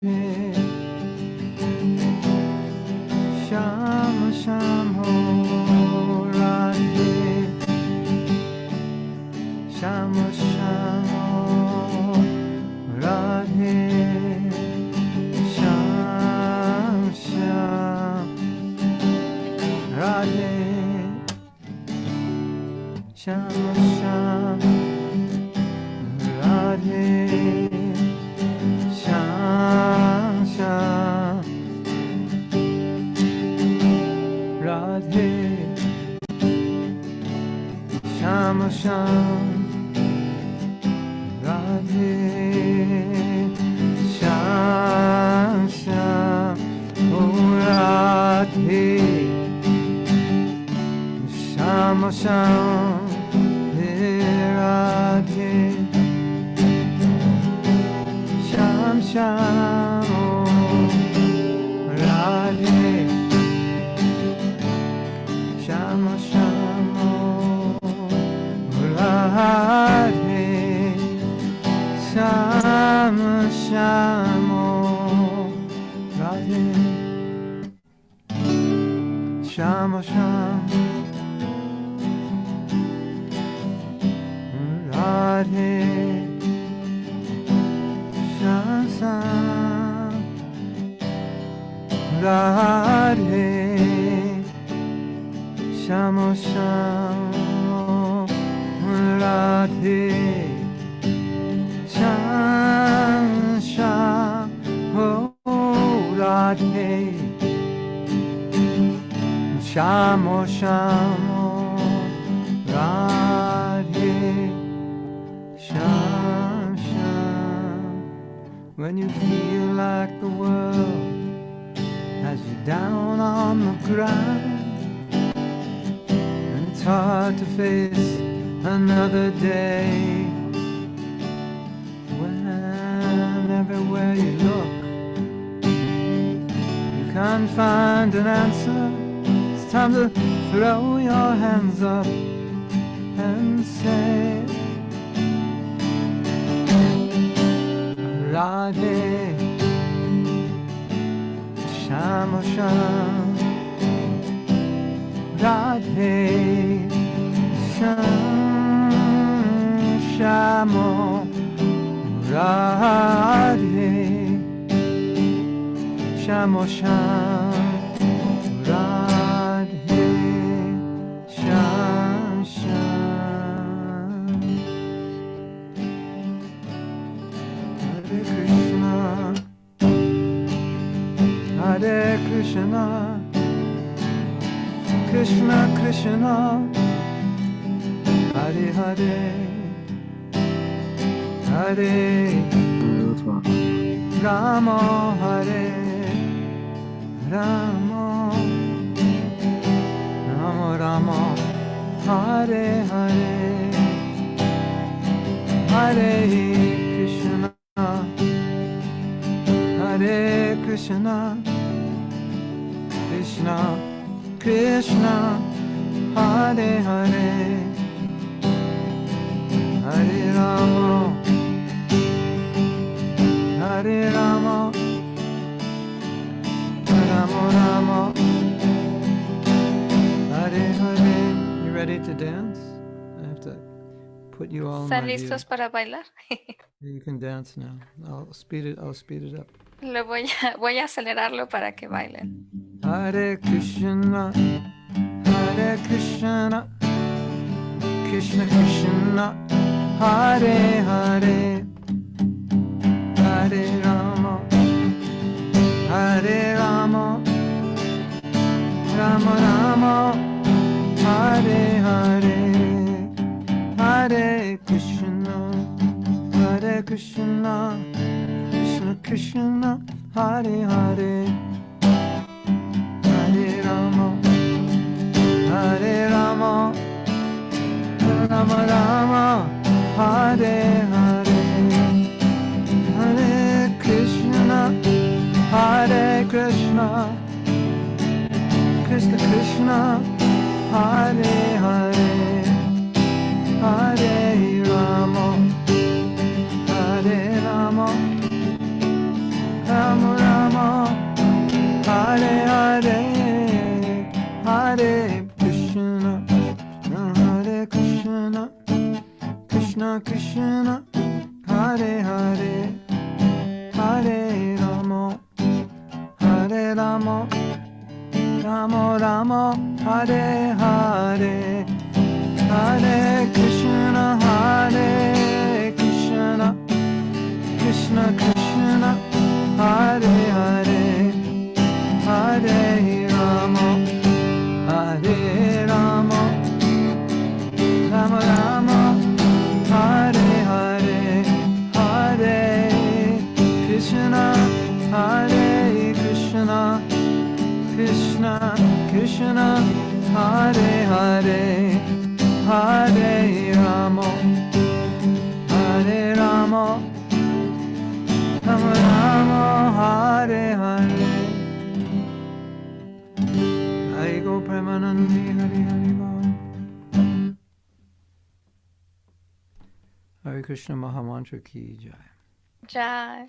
Shama Shama Radhe Shama Shama Radhe Sham Sham Radhe Shama Sham Radhe Sham Sham Radhe Shama Sham Radhe Sham Sham Radhe Shama Sham Radhe Sham Sham Radhe Shama Shama Radhe Shama Shama Radhe Shama Shama Radhe Sham Sham Radhe Shama Shama Radhe Sham Sham Radhe Shama Shama Radhe Sham Sham. When you feel like the world has you down on the ground, it's hard to face another day, when everywhere you look you can't find an answer. It's time to throw your hands up and say Radhe Shama Sham Radhe Sham Shama Radhe Shama Sham Radhe Sham Sham. Hare Krishna Hare Krishna Krishna Krishna Hare Hare Hare Rama Hare Rama Rama Rama Hare Hare Hare Krishna Hare Krishna Krishna Krishna Hare Hare Hare Rama Hare Rama Rama Rama Hare Hare. You ready to dance? I have to put you all in my ¿Están view. listos para bailar? You can dance now. I'll speed it up. Voy a acelerarlo para que bailen. Hare Krishna Hare Krishna Krishna Krishna Hare Hare Hare Rama Hare Rama Rama Rama Hare Hare Hare Krishna Krishna Krishna Krishna Hare Hare Hare Rama Hare Rama Rama Rama Hare Hare Hare Krishna Hare Krishna Krishna Krishna Hare Hare Hare Rama Hare Rama Rama Krishna Krishna Hare Hare Hare Rama Rama Rama Hare Hare Hare Krishna Krishna Krishna Hare Hare Hare Rama Rama Rama Hare Hare Hare Krishna Krishna Krishna Hare Hare Hare Rama Rama Rama Hare Hare. Hari Go Premanandi Hari Hari Bol. Hare Krishna Mahamantra Ki Jai. Jai.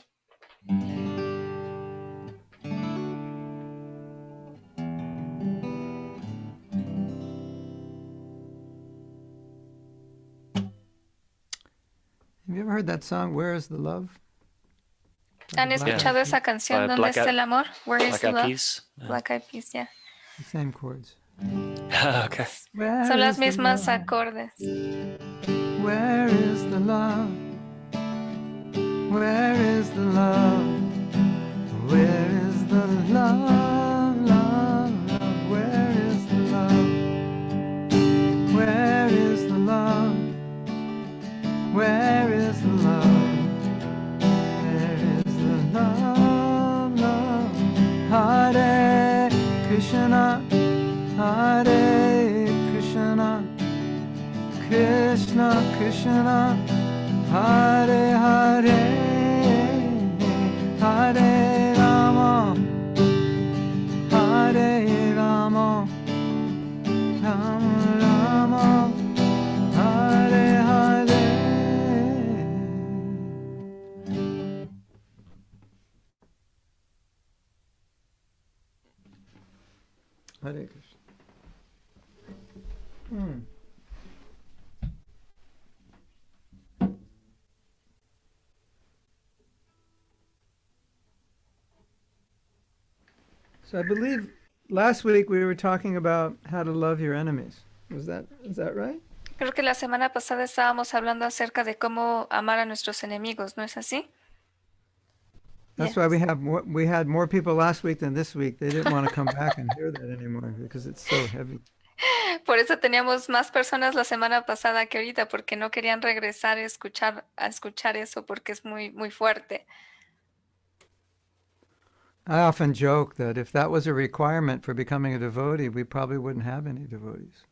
Have you ever heard that song, Where is the Love? ¿Han escuchado esa canción? ¿Dónde está el amor? Where is the love? Peas. Black Eyed Peas, yeah. The same chords. Okay. Son las mismas acordes. Where is the love? Where is the love? Where is the love, love, love? Where is the love? Where is the love? Where is the love? Where is the love, love? Hare Krishna, Hare Krishna, Krishna Krishna, Hare Hare, Hare Rama, Hare Rama, Rama Rama, Hare Hare. Hare Krishna. So I believe last week we were talking about how to love your enemies. Is that right? Creo que la semana pasada estábamos hablando acerca de cómo amar a nuestros enemigos, ¿no es así? That's why we had more people last week than this week. They didn't want to come back and hear that anymore because it's so heavy. Por eso teníamos más personas la semana pasada que ahorita, porque no querían regresar a escuchar eso porque es muy, muy fuerte. I often joke that if that was a requirement for becoming a devotee, we probably wouldn't have any devotees.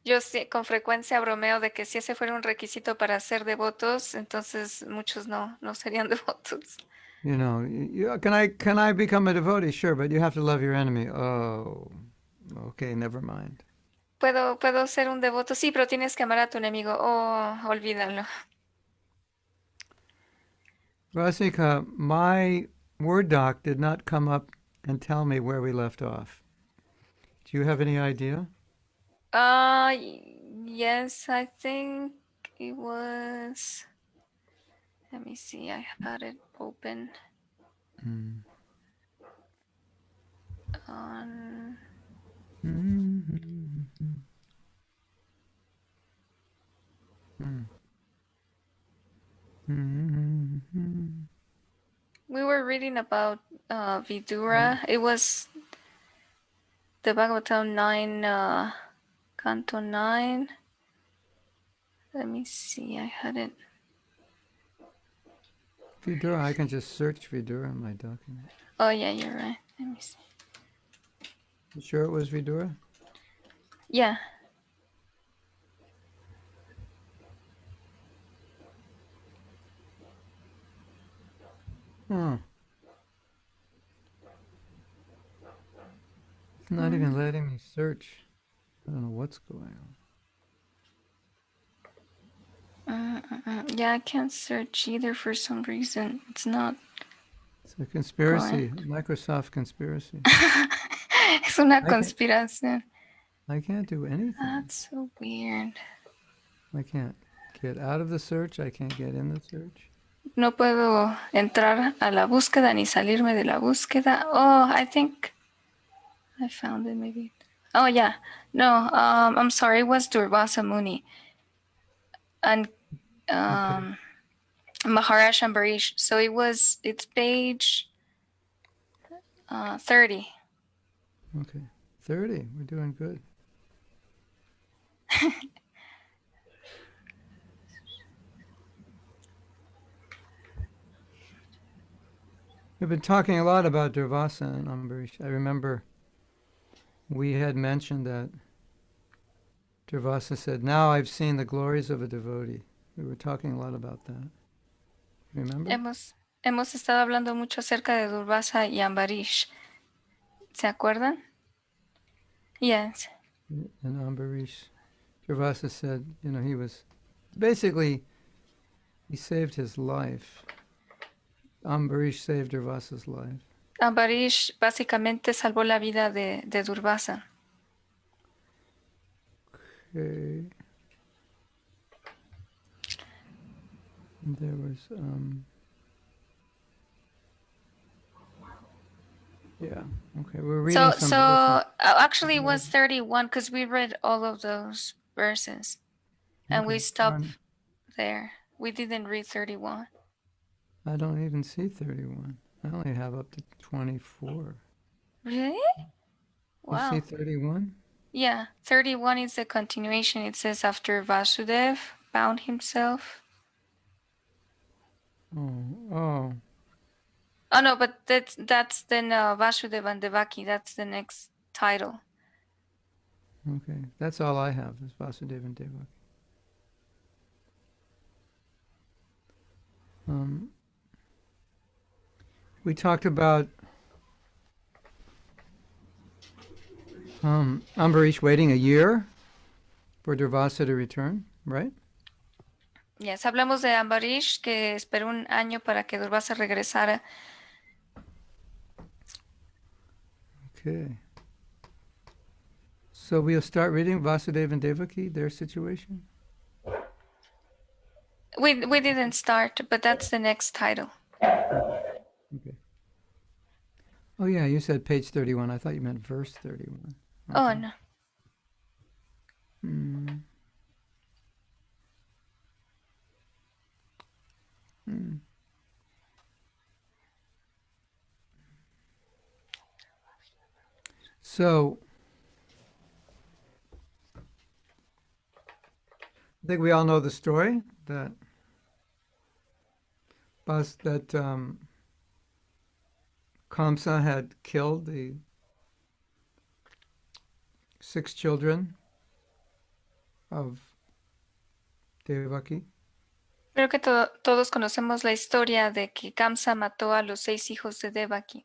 Yo con frecuencia bromeo de que si ese fuera un requisito para ser devotos, entonces muchos no serían devotos. You know, can I become a devotee? Sure, but you have to love your enemy. Oh, okay, never mind. Puedo ser un devoto, sí, pero tienes que amar a tu enemigo. Oh, olvídalo. Rasika, my Word doc did not come up and tell me where we left off. Do you have any idea? Yes, I think it was. Let me see, I had it open. On. We were reading about Vidura. It was the Bhagavad Gita 9, Canto 9. Let me see, I had it. Vidura, I can just search Vidura in my document. Oh, yeah, you're right. Let me see. You sure it was Vidura? Yeah. It's not even letting me search. I don't know what's going on. Yeah, I can't search either for some reason. It's not. It's a conspiracy, Microsoft conspiracy. Es una conspiración. I can't do anything. That's so weird. I can't get out of the search. I can't get in the search. No puedo entrar a la búsqueda ni salirme de la búsqueda. Oh, I think I found it maybe. Oh, yeah. No, I'm sorry. It was Durvasa Muni. And Maharaj Ambarish. So it's page 30. Okay. 30. We're doing good. We've been talking a lot about Durvasa and Ambarish. I remember we had mentioned that Durvasa said, "Now I've seen the glories of a devotee." We were talking a lot about that. Remember? Hemos estado hablando mucho acerca de Durvasa y Ambarish. ¿Se acuerdan? Yes. And Ambarish, Durvasa said, he was basically, he saved his life. Ambarish saved Durvasa's life. Ambarish básicamente salvó la vida de Durvasa. Okay. And there was, yeah, okay, we're reading some. So actually it was 31 because we read all of those verses and we stopped there. We didn't read 31. I don't even see 31. I only have up to 24. Really? Wow. You see 31? Yeah, 31 is the continuation. It says after Vasudev bound himself. Oh. Oh no, but that's then Vasudev and Devaki. That's the next title. Okay, that's all I have is Vasudeva and Devaki. We talked about Ambarish waiting a year for Durvasa to return, right? Yes, hablamos de Ambarish que esperó un año para que Durvasa regresara. Okay. So we'll start reading Vasudeva and Devaki, their situation? We didn't start, but that's the next title. Okay. Oh yeah, you said page 31. I thought you meant verse 31. Okay. Oh no. So, I think we all know the story that Kamsa had killed the 6 children of Devaki. Creo que todos conocemos la historia de que Kamsa mató a los 6 hijos de Devaki.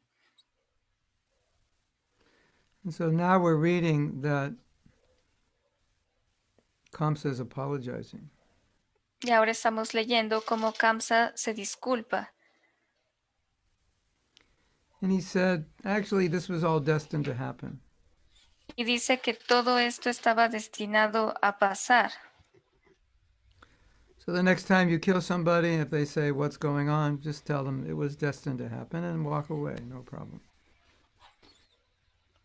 And so now we're reading that Kamsa is apologizing. Y ahora estamos leyendo cómo Kamsa se disculpa. And he said, actually, this was all destined to happen. Y dice que todo esto estaba destinado a pasar. So the next time you kill somebody, if they say, what's going on, just tell them it was destined to happen and walk away, no problem.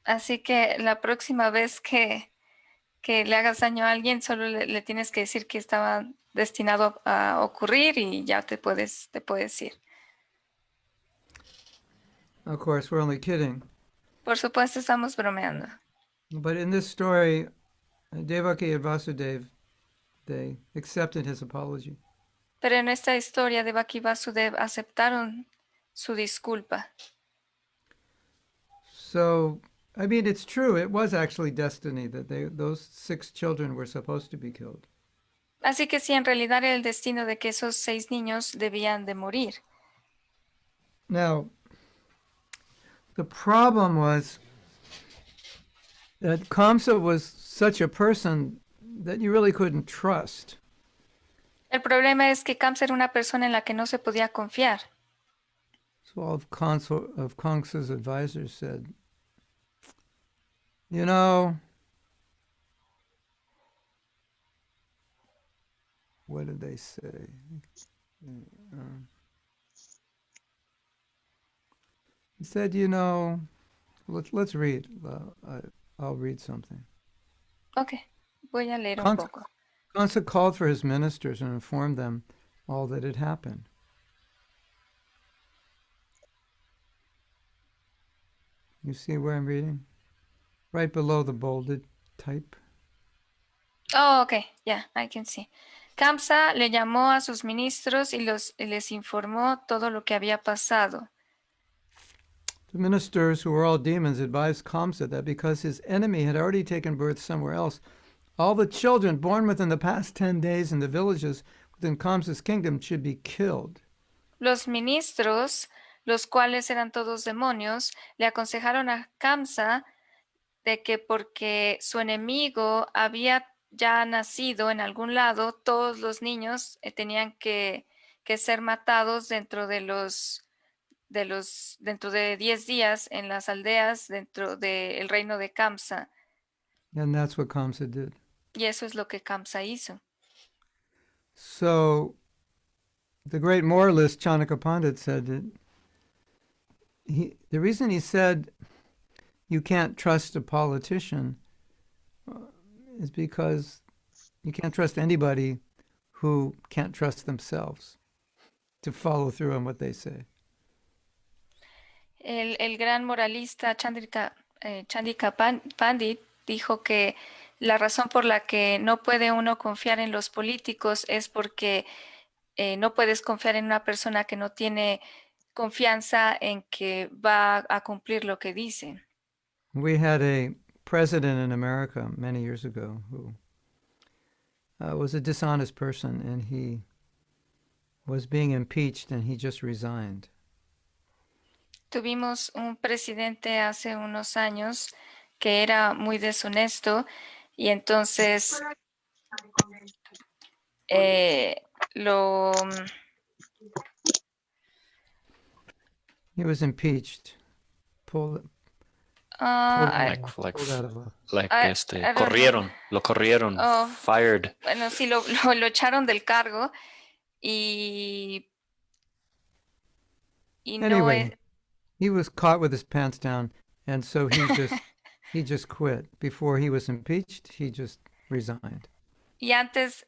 Así que la próxima vez que le hagas daño a alguien, solo le tienes que decir que estaba destinado a ocurrir y ya te puedes ir. Of course, we're only kidding. Por supuesto, estamos bromeando. But in this story, Devaki and Vasudeva, they accepted his apology. Pero en esta historia, Devaki y Vasudev aceptaron su disculpa. So, I mean, it's true. It was actually destiny that those 6 children were supposed to be killed. Así que sí, en realidad era el destino de que esos 6 niños debían de morir. Now, the problem was that Kamsa was such a person that you really couldn't trust. El problema es que Kamsa era una persona en la que no se podía confiar. So all of Kamsa's advisors said, what did they say? He said, let's read. I'll read something. Ok, voy a leer un Kamsa, poco. Kamsa called for his ministers and informed them all that had happened. You see where I'm reading? Right below the bolded type. Oh, ok, yeah, I can see. Kamsa le llamó a sus ministros y les informó todo lo que había pasado. The ministers, who were all demons, advised Kamsa that because his enemy had already taken birth somewhere else, all the children born within the past 10 days in the villages within Kamsa's kingdom should be killed. Los ministros, los cuales eran todos demonios, le aconsejaron a Kamsa de que porque su enemigo había ya nacido en algún lado, todos los niños tenían que ser matados dentro de 10 días en las aldeas dentro del reino de Kamsa. And that's what Kamsa did. Y eso es lo que Kamsa hizo. So the great moralist Chanakya Pandit said that the reason he said you can't trust a politician is because you can't trust anybody who can't trust themselves to follow through on what they say. El gran moralista Chandika Pandit dijo que la razón por la que no puede uno confiar en los políticos es porque no puedes confiar en una persona que no tiene confianza en que va a cumplir lo que dice. We had a president in America many years ago who was a dishonest person, and he was being impeached, and he just resigned. Tuvimos un presidente hace unos años que era muy deshonesto y entonces He was impeached. Pulled corrieron, lo corrieron, fired. Bueno, sí, lo echaron del cargo y anyway, he was caught with his pants down, and so he just quit. Before he was impeached, he just resigned. Y antes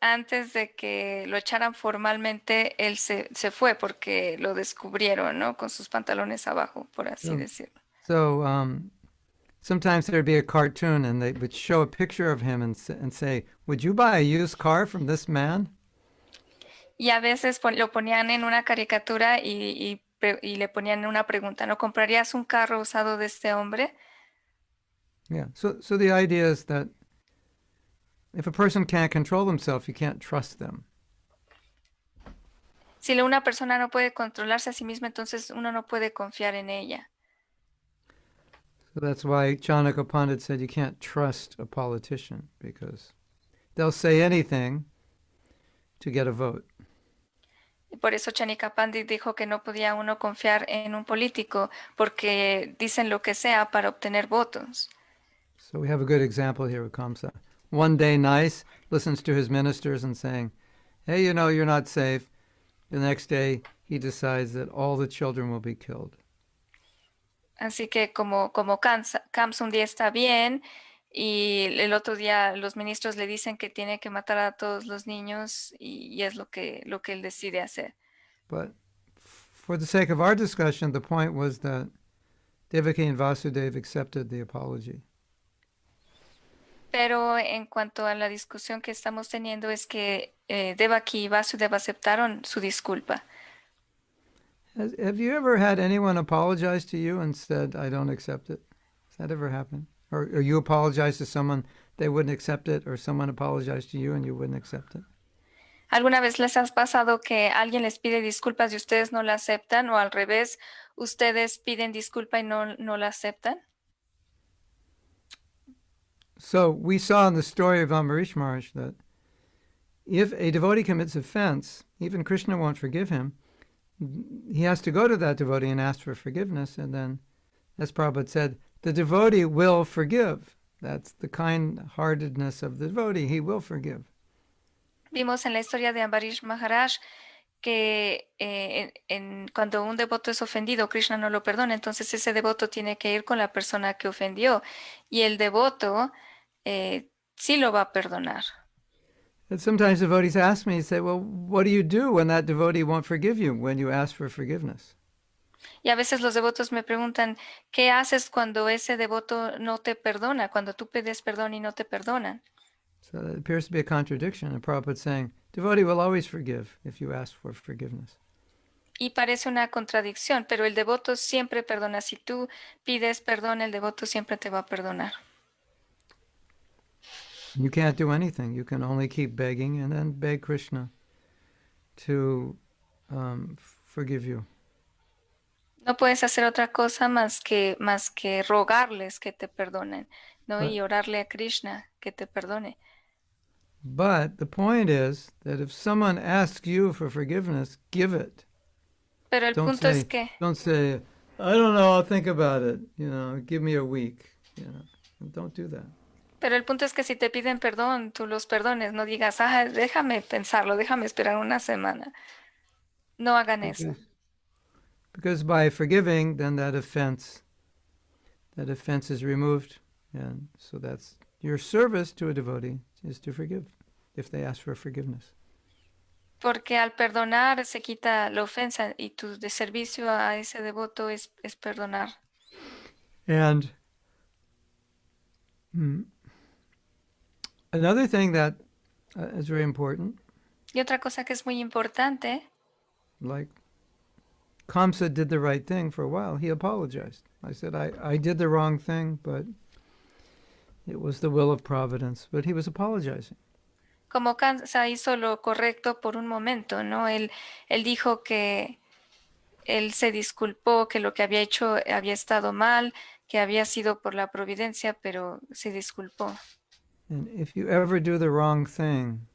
de que lo echaran formalmente, él se fue porque lo descubrieron, ¿no? Con sus pantalones abajo, por así decirlo. So sometimes there'd be a cartoon, and they would show a picture of him and say, "Would you buy a used car from this man?" Y a veces lo ponían en una caricatura y le ponían una pregunta, ¿no comprarías un carro usado de este hombre? Yeah. So the idea is that if a person can't control themselves, you can't trust them. Si una persona no puede controlarse a sí misma, entonces uno no puede confiar en ella. So that's why Chanakya Pandit said you can't trust a politician, because they'll say anything to get a vote. Y por eso Chanakya Pandit dijo que no podía uno confiar en un político porque dicen lo que sea para obtener votos. So we have a good example here with Kamsa. One day nice, listens to his ministers and saying, "Hey, you're not safe." The next day he decides that all the children will be killed. Así que como Kamsa un día está bien y el otro día los ministros le dicen que tiene que matar a todos los niños y es lo que él decide hacer. But for the sake of our discussion, the point was that Devaki and Vasudeva accepted the apology. Pero en cuanto a la discusión que estamos teniendo es que Devaki y Vasudeva aceptaron su disculpa. Have you ever had anyone apologize to you and said, "I don't accept it"? Has that ever happened? Or you apologize to someone, they wouldn't accept it, or someone apologized to you and you wouldn't accept it? ¿Alguna vez les ha pasado que alguien les pide disculpas y ustedes no la aceptan? O al revés, ustedes piden disculpa y no la aceptan? So we saw in the story of Ambarish Maharaj that if a devotee commits offense, even Krishna won't forgive him. He has to go to that devotee and ask for forgiveness, and then, as Prabhupada said, the devotee will forgive. That's the kind-heartedness of the devotee. He will forgive. Vimos en la historia de Ambarish Maharaj que cuando un devoto es ofendido, Krishna no lo perdona, entonces ese devoto tiene que ir con la persona que ofendió y el devoto sí lo va a perdonar. And sometimes devotees ask me, say, well, what do you do when that devotee won't forgive you when you ask for forgiveness? Y a veces los devotos me preguntan, ¿qué haces cuando ese devoto no te perdona, cuando tú pides perdón y no te perdonan? So that appears to be a contradiction. And Prabhupada's saying, devotee will always forgive if you ask for forgiveness. Y parece una contradicción, pero el devoto siempre perdona. Si tú pides perdón, el devoto siempre te va a perdonar. You can't do anything. You can only keep begging and then beg Krishna to forgive you. No puedes hacer otra cosa más que rogarles que te perdonen, ¿no? Y orarle a Krishna que te perdone. But the point is that if someone asks you for forgiveness, give it. Pero el punto es que Don't say, I don't know, I'll think about it. Give me a week. Don't do that. Pero el punto es que si te piden perdón, tú los perdones. No digas, déjame pensarlo, déjame esperar una semana. No hagan eso. Because by forgiving, then that offense is removed. And so that's your service to a devotee is to forgive if they ask for forgiveness. Porque al perdonar se quita la ofensa y tu de servicio a ese devoto es perdonar. And another thing that is very important. Y otra cosa que es muy importante. Like Kamsa did the right thing for a while. He apologized. I said, I did the wrong thing, but it was the will of providence. But he was apologizing. Como Kamsa hizo lo correcto por un momento, ¿no? Él dijo que él se disculpó, que lo que había hecho había estado mal, que había sido por la providencia, pero se disculpó. And if you ever do the wrong thing,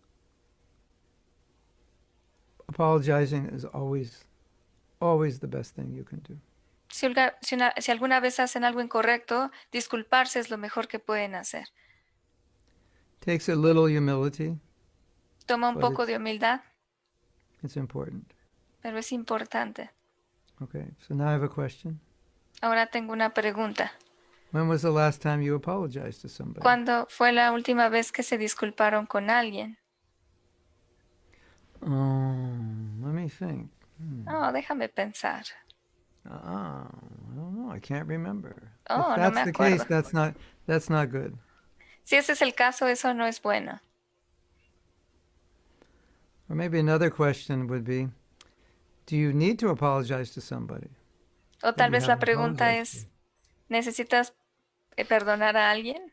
apologizing is always the best thing you can do. Si alguna vez hacen algo incorrecto, disculparse es lo mejor que pueden hacer. Takes a little humility. Toma un poco de humildad. It's important. Pero es importante. Okay, so now I have a question. Ahora tengo una pregunta. When was the last time you apologized to somebody? ¿Cuándo fue la última vez que se disculparon con alguien? Let me think. Oh, déjame pensar. I don't know. I can't remember. Oh, if no that's me the acuerdo. case, that's not good. Si ese es el caso, eso no es bueno. Or maybe another question would be, do you need to apologize to somebody? O tal vez la pregunta es, ¿necesitas perdonar a alguien?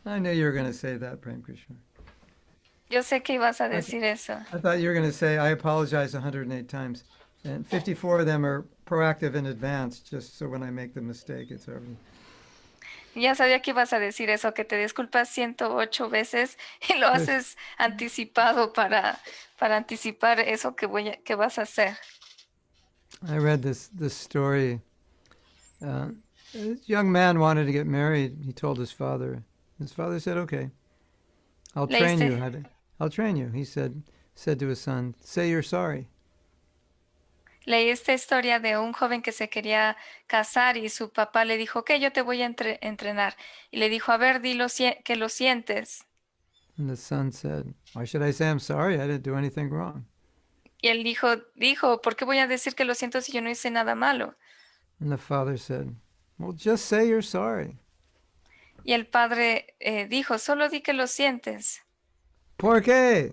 I knew you were going to say that, Prem Krishna. Yo sé que ibas a decir eso. I thought you were going to say, I apologize 108 times. And 54 of them are proactive in advance, just so when I make the mistake, it's already... Ya sabía que ibas a decir eso, que te disculpas 108 veces y lo haces anticipado para anticipar eso que vas a hacer. I read this story. This young man wanted to get married. He told his father. His father said, okay, I'll train you. I'll train you. He said to his son, say you're sorry. Leí esta historia de un joven que se quería casar y su papá le dijo, ok, yo te voy a entrenar. Y le dijo, a ver, dilo que lo sientes. And the son said, why should I say I'm sorry? I didn't do anything wrong. Y él dijo, ¿por qué voy a decir que lo siento si yo no hice nada malo? And the father said, well, just say you're sorry. Y el padre dijo, solo di que lo sientes. ¿Por qué?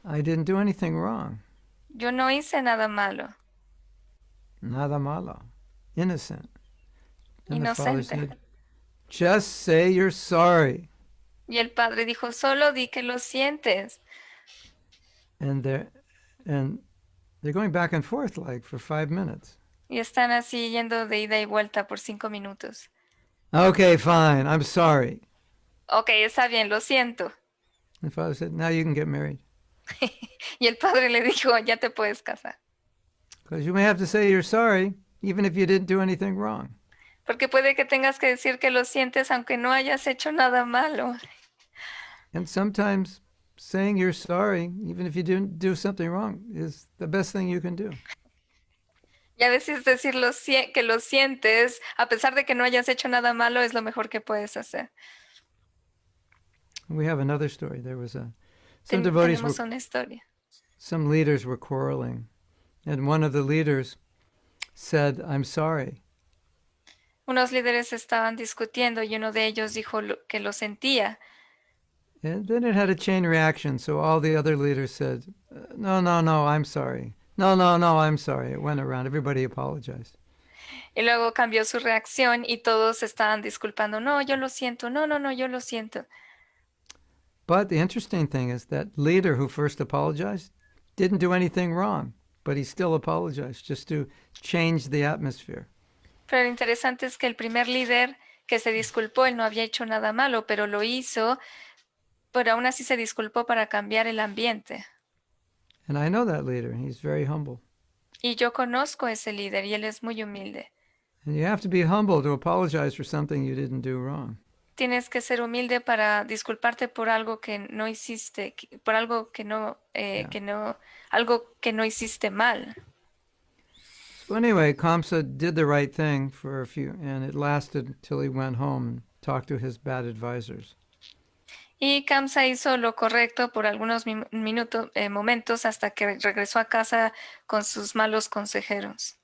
I didn't do anything wrong. Yo no hice nada malo. Nada malo. Innocent. And the father Inocente. said, just say you're sorry. Y el padre dijo, solo di que lo sientes. And they're going back and forth like for 5 minutes. Y están así yendo de ida y vuelta por 5 minutos. Okay, fine. I'm sorry. Ok, está bien, lo siento. And the father said, now you can get married. Y el padre le dijo, ya te puedes casar. Because you may have to say you're sorry, even if you didn't do anything wrong. Porque puede que tengas que decir que lo sientes aunque no hayas hecho nada malo. And sometimes saying you're sorry, even if you didn't do something wrong, is the best thing you can do. Y a veces decir que lo sientes, a pesar de que no hayas hecho nada malo, es lo mejor que puedes hacer. We have another story. There was some devotees Tenemos una historia. Some leaders were quarreling, and one of the leaders said, "I'm sorry." Unos líderes estaban discutiendo y uno de ellos dijo que lo sentía. And then it had a chain reaction, so all the other leaders said, "No, no, no, I'm sorry. No, no, no, I'm sorry." It went around. Everybody apologized. Y luego cambió su reacción y todos estaban disculpando. No, yo lo siento. No, no, no, yo lo siento. But the interesting thing is that leader who first apologized didn't do anything wrong, but he still apologized just to change the atmosphere. Pero lo interesante es que el primer líder que se disculpó, él no había hecho nada malo, pero lo hizo, pero aún así se disculpó para cambiar el ambiente. And I know that leader. He's very humble. Y yo conozco a ese líder y él es muy humilde. And you have to be humble to apologize for something you didn't do wrong. Tienes que ser humilde para disculparte por algo que no hiciste, por algo algo que no hiciste mal. So anyway, Kamsa did the right thing for a few, and it lasted till he went home and talked to his bad advisors. Y Kamsa hizo lo correcto por algunos momentos hasta que regresó a casa con sus malos consejeros.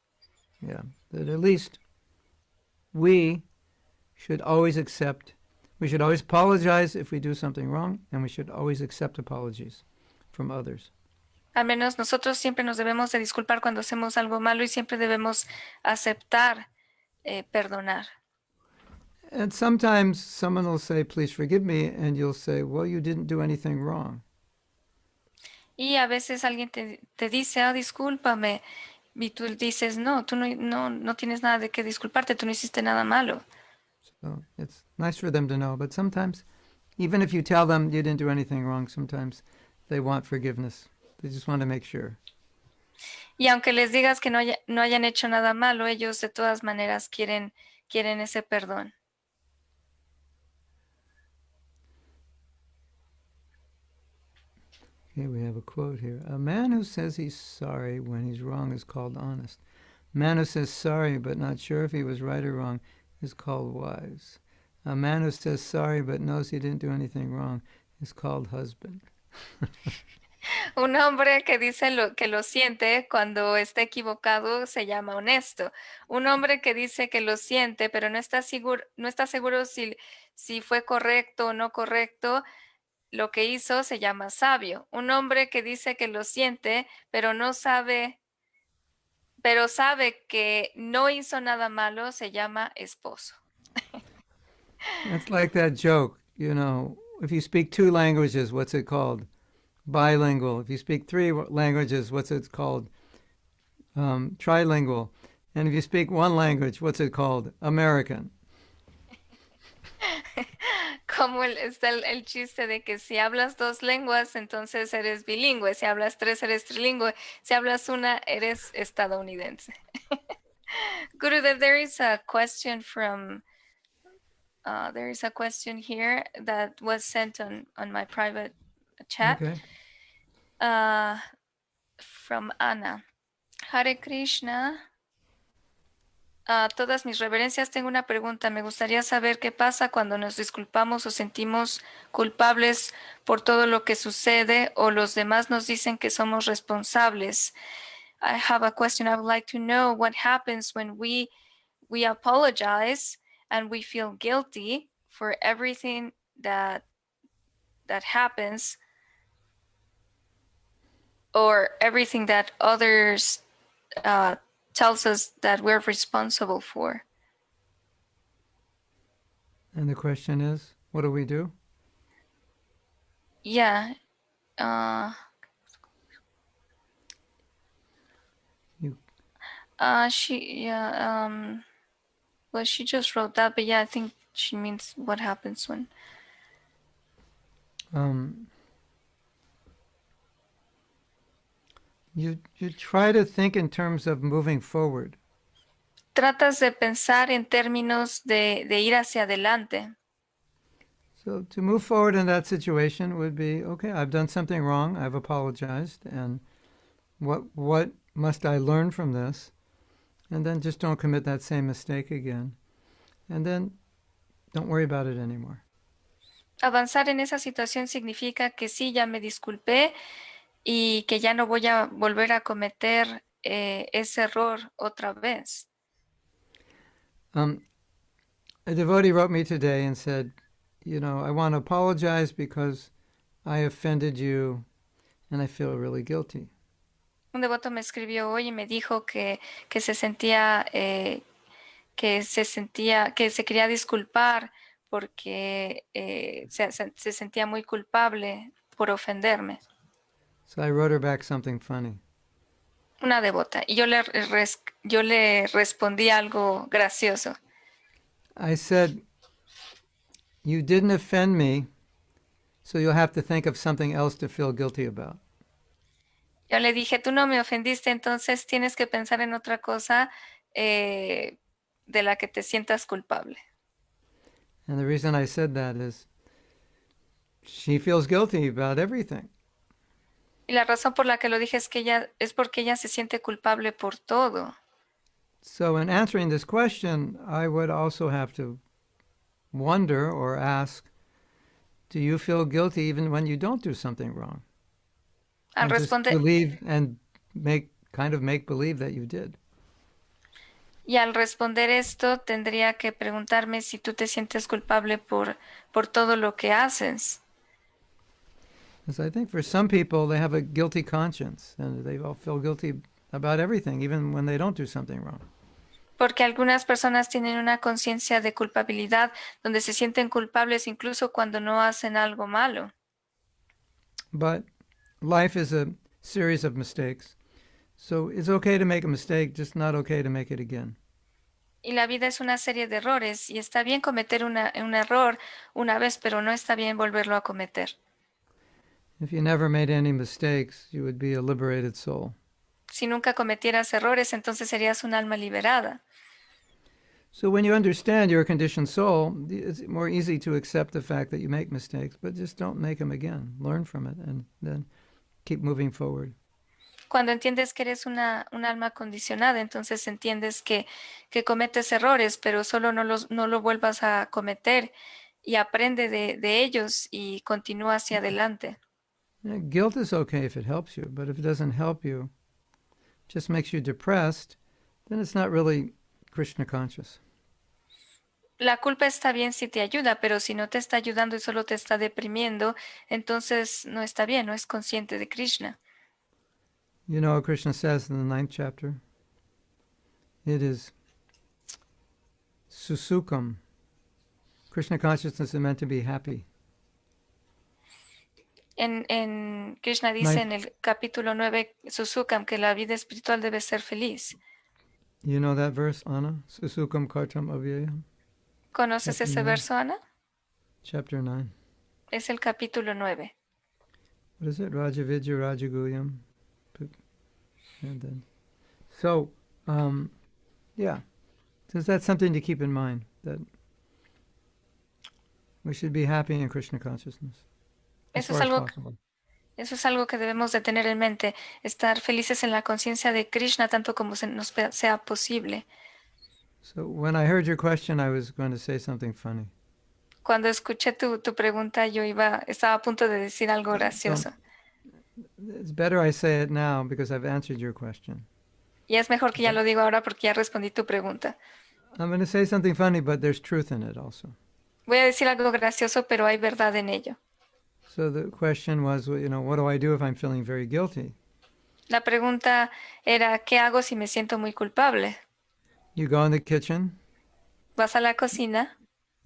Yeah, that at least we should always apologize if we do something wrong, and we should always accept apologies from others. Al menos nosotros siempre nos debemos de disculpar cuando hacemos algo malo y siempre debemos aceptar perdonar. And sometimes someone will say, "Please forgive me," and you'll say, "Well, you didn't do anything wrong." Y a veces alguien te dice, discúlpame, y tú dices, no, tú no tienes nada de qué disculparte, tú no hiciste nada malo. So it's nice for them to know, but sometimes, even if you tell them you didn't do anything wrong, sometimes they want forgiveness. They just want to make sure. Y aunque les digas que no hayan hecho nada malo, ellos de todas maneras quieren ese perdón. Okay, we have a quote here. A man who says he's sorry when he's wrong is called honest. A man who says sorry but not sure if he was right or wrong is called wise. A man who says sorry but knows he didn't do anything wrong is called husband. Un hombre que dice que lo siente cuando está equivocado se llama honesto. Un hombre que dice que lo siente pero no está seguro si fue correcto o no correcto, lo que hizo se llama sabio. Un hombre que dice que lo siente pero sabe que no hizo nada malo se llama esposo. It's like that joke, if you speak 2 languages, what's it called? Bilingual. If you speak 3 languages, what's it called? Trilingual. And if you speak 1 language, what's it called? American. Como está el chiste de que si hablas 2 lenguas, entonces eres bilingüe. Si hablas 3, eres trilingüe. Si hablas 1, eres estadounidense. Gurudev, there is a question here that was sent on my private chat. Okay. From Ana. Hare Krishna. Todas mis reverencias, tengo una pregunta. Me gustaría saber qué pasa cuando nos disculpamos o sentimos culpables por todo lo que sucede o los demás nos dicen que somos responsables. I have a question. I would like to know what happens when we apologize and we feel guilty for everything that happens or everything that others tells us that we're responsible for. And the question is, what do we do? Yeah. Well, she just wrote that, but yeah, I think she means what happens when. You try to think in terms of moving forward. tratas de pensar en términos de ir hacia adelante. So to move forward in that situation would be, okay, I've done something wrong, I've apologized, and what must I learn from this? And then just don't commit that same mistake again. And then don't worry about it anymore. Avanzar en esa situación significa que sí, ya me disculpé y que ya no voy a volver a cometer ese error otra vez. A devotee wrote me today and said, I want to apologize because I offended you and I feel really guilty. Un devoto me escribió hoy y me dijo que se sentía que se quería disculpar porque se sentía muy culpable por ofenderme. So I wrote her back something funny. Una devota. Y yo le respondí algo gracioso. I said, you didn't offend me, so you'll have to think of something else to feel guilty about. Yo le dije, tú no me ofendiste, entonces tienes que pensar en otra cosa de la que te sientas culpable. And the reason I said that is she feels guilty about everything. Y la razón por la que lo dije es porque ella se siente culpable por todo. So in answering this question, I would also have to wonder or ask, do you feel guilty even when you don't do something wrong? Al And just responder, believe and make believe that you did. y al responder esto, tendría que preguntarme si tú te sientes culpable por todo lo que haces. Because I think for some people, they have a guilty conscience, and they all feel guilty about everything, even when they don't do something wrong. Porque algunas personas tienen una conciencia de culpabilidad donde se sienten culpables incluso cuando no hacen algo malo. But life is a series of mistakes. So it's okay to make a mistake, just not okay to make it again. Y la vida es una serie de errores y está bien cometer un error una vez, pero no está bien volverlo a cometer. If you never made any mistakes, you would be a liberated soul. Si nunca cometieras errores, entonces serías un alma liberada. So when you understand you're a conditioned soul, it's more easy to accept the fact that you make mistakes, but just don't make them again. Learn from it and then keep moving forward. Cuando entiendes que eres un alma condicionada, entonces entiendes que cometes errores, pero solo no lo vuelvas a cometer y aprende de ellos y continúa hacia adelante. Yeah, guilt is okay if it helps you, but if it doesn't help you, just makes you depressed, then it's not really Krishna conscious. La culpa está bien si te ayuda, pero si no te está ayudando y solo te está deprimiendo, entonces no está bien, no es consciente de Krishna. You know what Krishna says in the 9th chapter? It is susukam. Krishna consciousness is meant to be happy. En Krishna dice en el capítulo 9, Susukam, que la vida espiritual debe ser feliz. You know that verse, Anna? Susukam kartam avyayam? ¿Conoces Chapter ese 9. verso, Ana? Chapter 9. Es el capítulo 9. What is it? Rajavidya Rajaguyam. And then, so, yeah. So that's something to keep in mind, that we should be happy in Krishna consciousness. Eso es algo que debemos de tener en mente, estar felices en la conciencia de Krishna tanto como nos sea posible. So when I heard your question, I was going to say something funny. Cuando escuché tu pregunta, estaba a punto de decir algo gracioso. It's better I say it now because I've answered your question. Y es mejor que ya lo digo ahora porque ya respondí tu pregunta. I'm going to say something funny, but there's truth in it also. Voy a decir algo gracioso, pero hay verdad en ello. So the question was, what do I do if I'm feeling very guilty? La pregunta era, ¿qué hago si me siento muy culpable? You go in the kitchen, Vas a la cocina,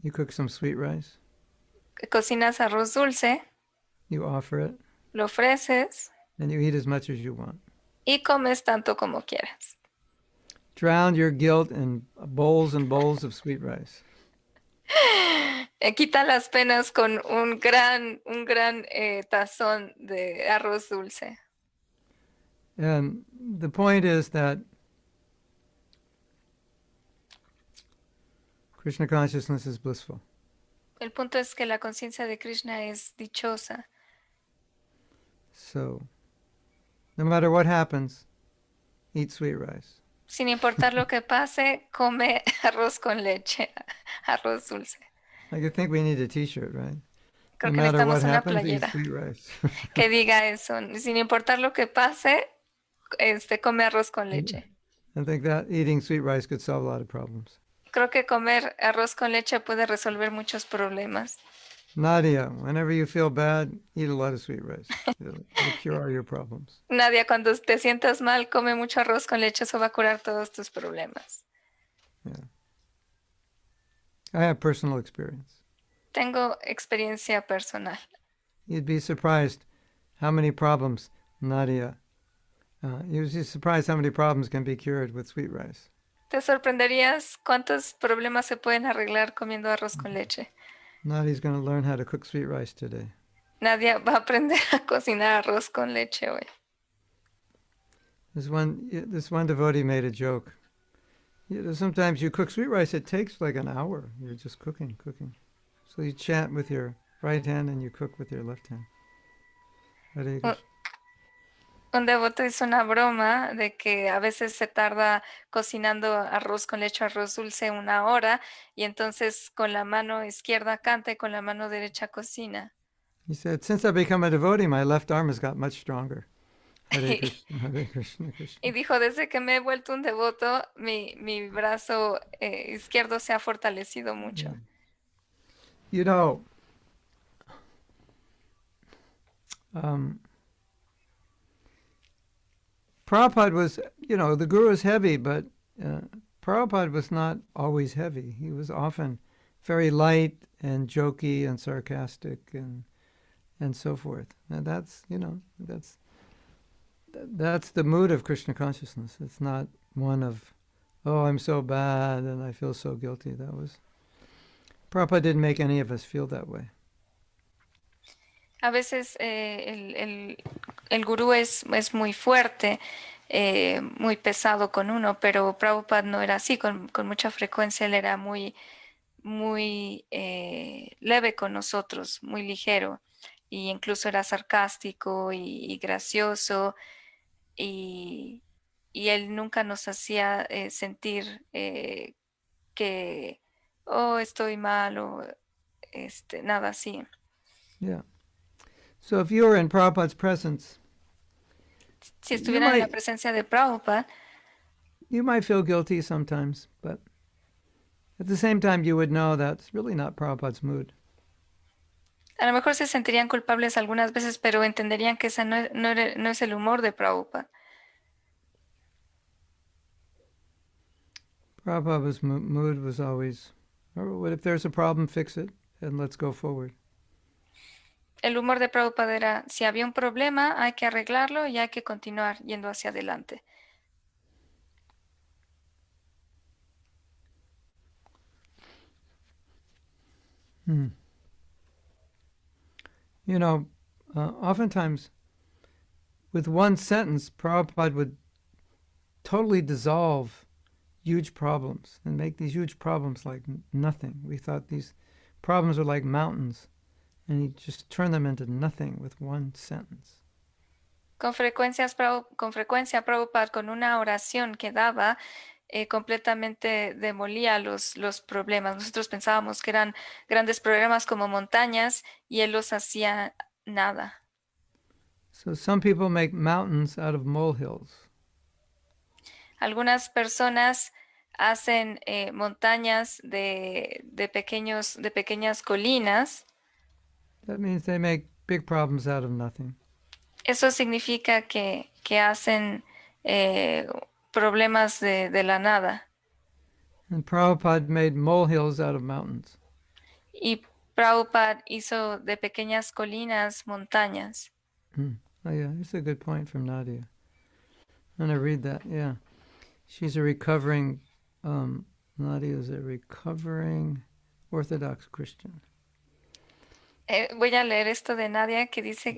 you cook some sweet rice, cocinas arroz dulce, you offer it, lo ofreces and you eat as much as you want. y comes tanto como quieras. Drown your guilt in bowls and bowls of sweet rice. Quita las penas con un gran tazón de arroz dulce. And the point is that Krishna consciousness is blissful. El punto es que la conciencia de Krishna es dichosa. So, no matter what happens, eat sweet rice. Sin importar lo que pase, come arroz con leche, arroz dulce. I think we need a T-shirt, right? Creo No que matter what necesitamos una happens, eat playera sweet rice. que diga eso. Sin importar lo que pase, come arroz con leche. I think that eating sweet rice could solve a lot of problems. Creo que comer arroz con leche puede resolver muchos problemas. Nadia, whenever you feel bad, eat a lot of sweet rice. It'll cure all your problems. Nadia, cuando te sientas mal, come mucho arroz con leche, eso va a curar todos tus problemas. Yeah. I have personal experience. Tengo experiencia personal. You'd be surprised how many problems, Nadia, you'd be surprised how many problems can be cured with sweet rice. Te sorprenderías cuántos problemas se pueden arreglar comiendo arroz con leche. Nadia's going to learn how to cook sweet rice today. Nadia va a aprender a cocinar arroz con leche hoy. This one devotee made a joke. Sometimes you cook sweet rice, it takes like an hour. You're just cooking. So you chant with your right hand and you cook with your left hand. Hare Krishna. Un devoto hizo una broma de que a veces se tarda cocinando arroz con leche, arroz dulce 1 hora, y entonces con la mano izquierda canta y con la mano derecha cocina. He said, since I become a devotee, my left arm has got much stronger. Hare Krishna, Hare Krishna, Krishna. Y dijo, desde que me he vuelto un devoto, mi brazo izquierdo se ha fortalecido mucho. You know, Prabhupada was, the guru is heavy, but Prabhupada was not always heavy. He was often very light and jokey and sarcastic and so forth. And that's the mood of Krishna consciousness. It's not one of, oh, I'm so bad and I feel so guilty. Prabhupada didn't make any of us feel that way. A veces el gurú es muy fuerte, muy pesado con uno, pero Prabhupada no era así. Con mucha frecuencia él era muy leve con nosotros, muy ligero, y incluso era sarcástico y gracioso, y él nunca nos hacía sentir que, oh, estoy mal, o nada así. Yeah. So if you were in Prabhupada's presence, si estuviera en la presencia de Prabhupada, you might feel guilty sometimes, but at the same time you would know that's really not Prabhupada's mood. A lo mejor se sentirían culpables algunas veces, pero entenderían que ese no es el humor de Prabhupada. Prabhupada's mood was always, oh, if there's a problem, fix it, and let's go forward. El humor de Prabhupada era, si había un problema, hay que arreglarlo y hay que continuar yendo hacia adelante. Oftentimes, with one sentence, Prabhupada would totally dissolve huge problems and make these huge problems like nothing. We thought these problems were like mountains. And he just turned them into nothing with one sentence. Con frecuencia Prabhupada con una oración que daba completamente demolía los problemas. Nosotros pensábamos que eran grandes problemas como montañas y él los hacía nada. So some people make mountains out of molehills. Algunas personas hacen montañas de pequeñas colinas. That means they make big problems out of nothing. Eso significa que hacen problemas de la nada. And Prabhupada made molehills out of mountains. Y Prabhupada hizo de pequeñas colinas montañas. Oh yeah, that's a good point from Nadia. I'm going to read that, yeah. She's a recovering, Nadia is a recovering Orthodox Christian. Voy a leer esto de Nadia que dice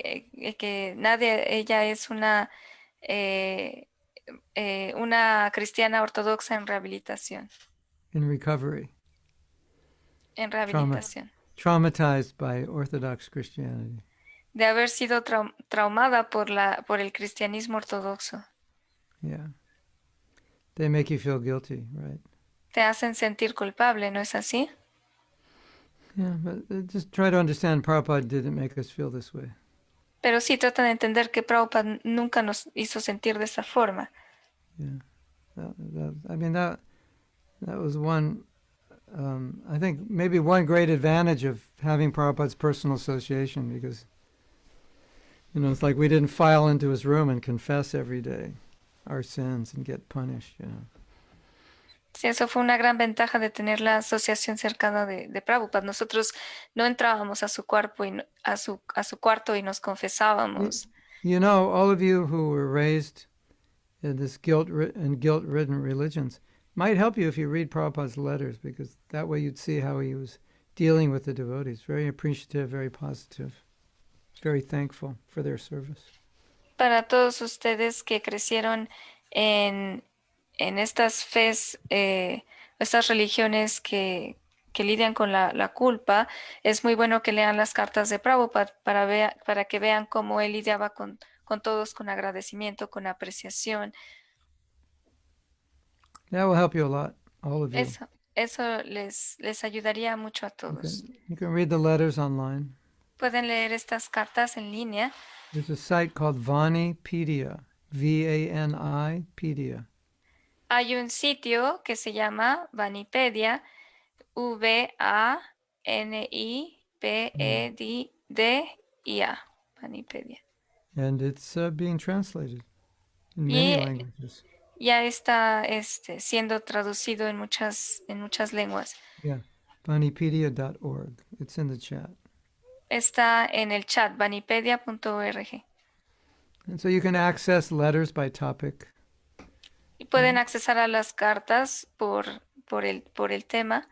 que Nadia, ella es una cristiana ortodoxa en rehabilitación. In recovery. En rehabilitación. Traumatized by Orthodox Christianity. De haber sido traumada por el cristianismo ortodoxo. Yeah. They make you feel guilty, right? Te hacen sentir culpable, ¿no es así? Yeah, but just try to understand Prabhupada didn't make us feel this way. Pero sí trata de entender que Prabhupada nunca nos hizo sentir de esa forma. Yeah. I mean, that was one, I think maybe one great advantage of having Prabhupada's personal association, because, you know, it's like we didn't file into his room and confess every day our sins and get punished, you know. Sí, eso fue una gran ventaja de tener la asociación cercana de Prabhupada. Nosotros no entrábamos a su cuerpo y a su cuarto y nos confesábamos. You know, all of you who were raised in this guilt-ridden religions might help you if you read Prabhupada's letters, because that way you'd see how he was dealing with the devotees. Very appreciative, very positive, very thankful for their service. Para todos ustedes que crecieron en estas fes, estas religiones que lidian con la culpa, es muy bueno que lean las cartas de Prabhupada para que vean cómo él lidiaba con todos con agradecimiento, con apreciación. That will help you a lot, all of you. Eso les ayudaría mucho a todos. You can read the letters online. Pueden leer estas cartas en línea. There's a site called Vanipedia, Vanipedia. Hay un sitio que se llama Vanipedia, Vanipedia, Vanipedia. And it's being translated in many languages. Ya está siendo traducido en muchas lenguas. Yeah, vanipedia.org. It's in the chat. Está en el chat, vanipedia.org. And so you can access letters by topic. Y pueden accesar a las cartas por el tema.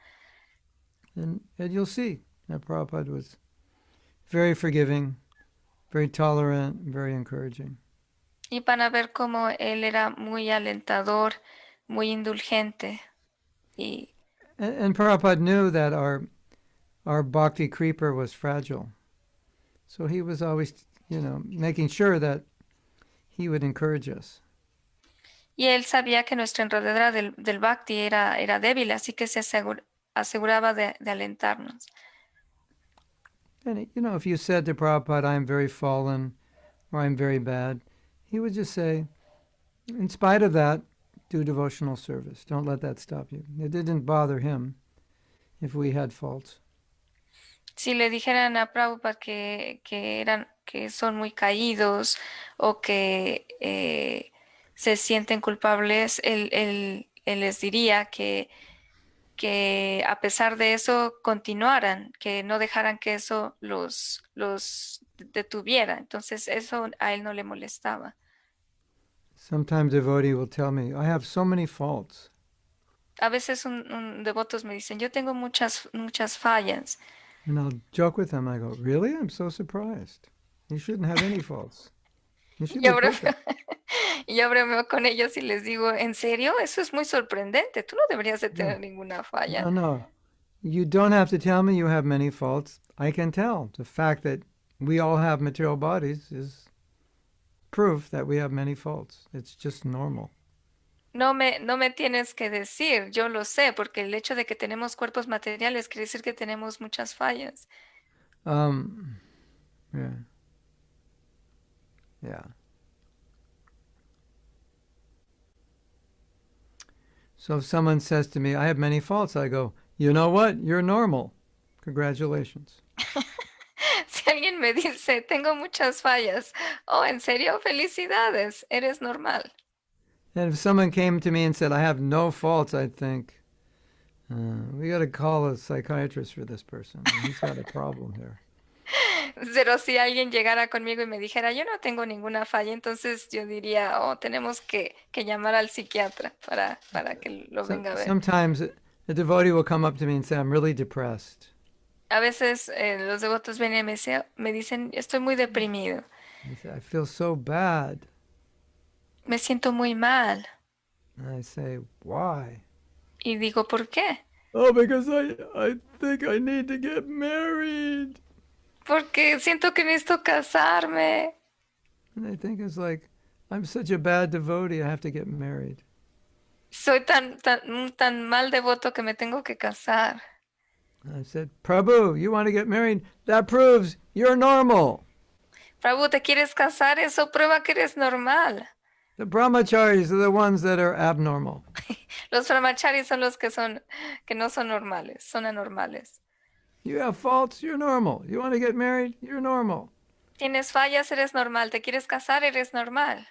And you'll see that Prabhupada was very forgiving, very tolerant, very encouraging. Y van a ver cómo él era muy alentador, muy indulgente. And Prabhupada knew that our bhakti creeper was fragile. So he was always, you know, making sure that he would encourage us. Y él sabía que nuestra enredadera del bhakti era débil, así que se aseguraba de alentarnos. And, you know, if you said to Prabhupada, I'm very fallen, or I'm very bad, he would just say, in spite of that, do devotional service. Don't let that stop you. It didn't bother him if we had faults. Si le dijeran a Prabhupada que son muy caídos o que se sienten culpables, él les diría que a pesar de eso continuaran, que no dejaran que eso los detuviera. Entonces eso a él no le molestaba. Sometimes a devotee will tell me, I have so many faults. A veces un devotos me dicen, yo tengo muchas fallas. And I'll joke with them. I go, really? I'm so surprised. You shouldn't have any faults. You should be perfect. Y yo bromeo con ellos y les digo, ¿en serio? Eso es muy sorprendente. Tú no deberías de tener ninguna falla. No. You don't have to tell me you have many faults. I can tell. The fact that we all have material bodies is proof that we have many faults. It's just normal. No me tienes que decir, yo lo sé, porque el hecho de que tenemos cuerpos materiales quiere decir que tenemos muchas fallas. Yeah. So if someone says to me, I have many faults, I go, you know what? You're normal. Congratulations. Si alguien me dice, tengo muchas fallas, oh, ¿en serio? Felicidades, eres normal. And if someone came to me and said, I have no faults, I'd think, we got to call a psychiatrist for this person. He's got a problem here. Pero si alguien llegara conmigo y me dijera, yo no tengo ninguna falla, entonces yo diría, oh, tenemos que llamar al psiquiatra para que lo venga a ver. Sometimes a devotee will come up to me and say, I'm really depressed. A veces los devotos vienen y me dicen, estoy muy deprimido. I feel so bad. Me siento muy mal. And I say, why? Y digo, ¿por qué? Oh, because I think I need to get married. Porque siento que necesito casarme. And they think it's like, I'm such a bad devotee, I have to get married. Soy tan mal devoto que me tengo que casar. I said, Prabhu, you want to get married? That proves you're normal. Prabhu, ¿te quieres casar? Eso prueba que eres normal. The brahmacharis are the ones that are abnormal. Los brahmacharis son los que no son normales, son anormales. You have faults, you're normal. You want to get married? You're normal. Tienes fallas, eres normal. ¿Te quieres casar? Eres normal.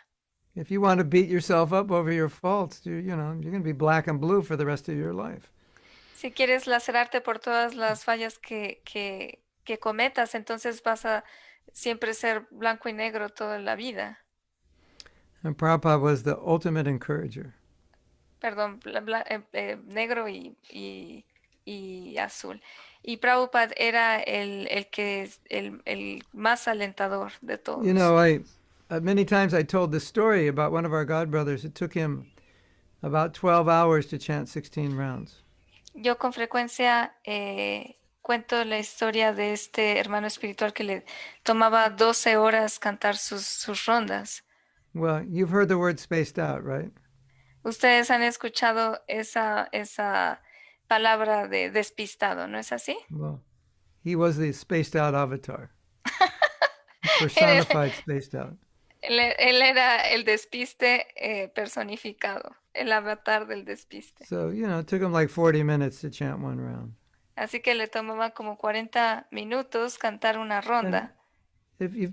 If you want to beat yourself up over your faults, you're going to be black and blue for the rest of your life. Si quieres lacerarte por todas las fallas que cometas, entonces vas a siempre ser blanco y negro toda la vida. And Prabhupada was the ultimate encourager. Perdón, negro y azul. Y Prabhupada era el más alentador de todos. You know, many times I told this story about one of our godbrothers. It took him about 12 hours to chant 16 rounds. Yo con frecuencia cuento la historia de este hermano espiritual que le tomaba 12 horas cantar sus rondas. Well, you've heard the word spaced out, right? Ustedes han escuchado esa palabra de despistado, ¿no es así? Well, he was the spaced out avatar. Personified spaced out. Él era el despiste personificado, el avatar del despiste. So, it took him like 40 minutes to chant one round. Así que le tomaba como 40 minutos cantar una ronda. If you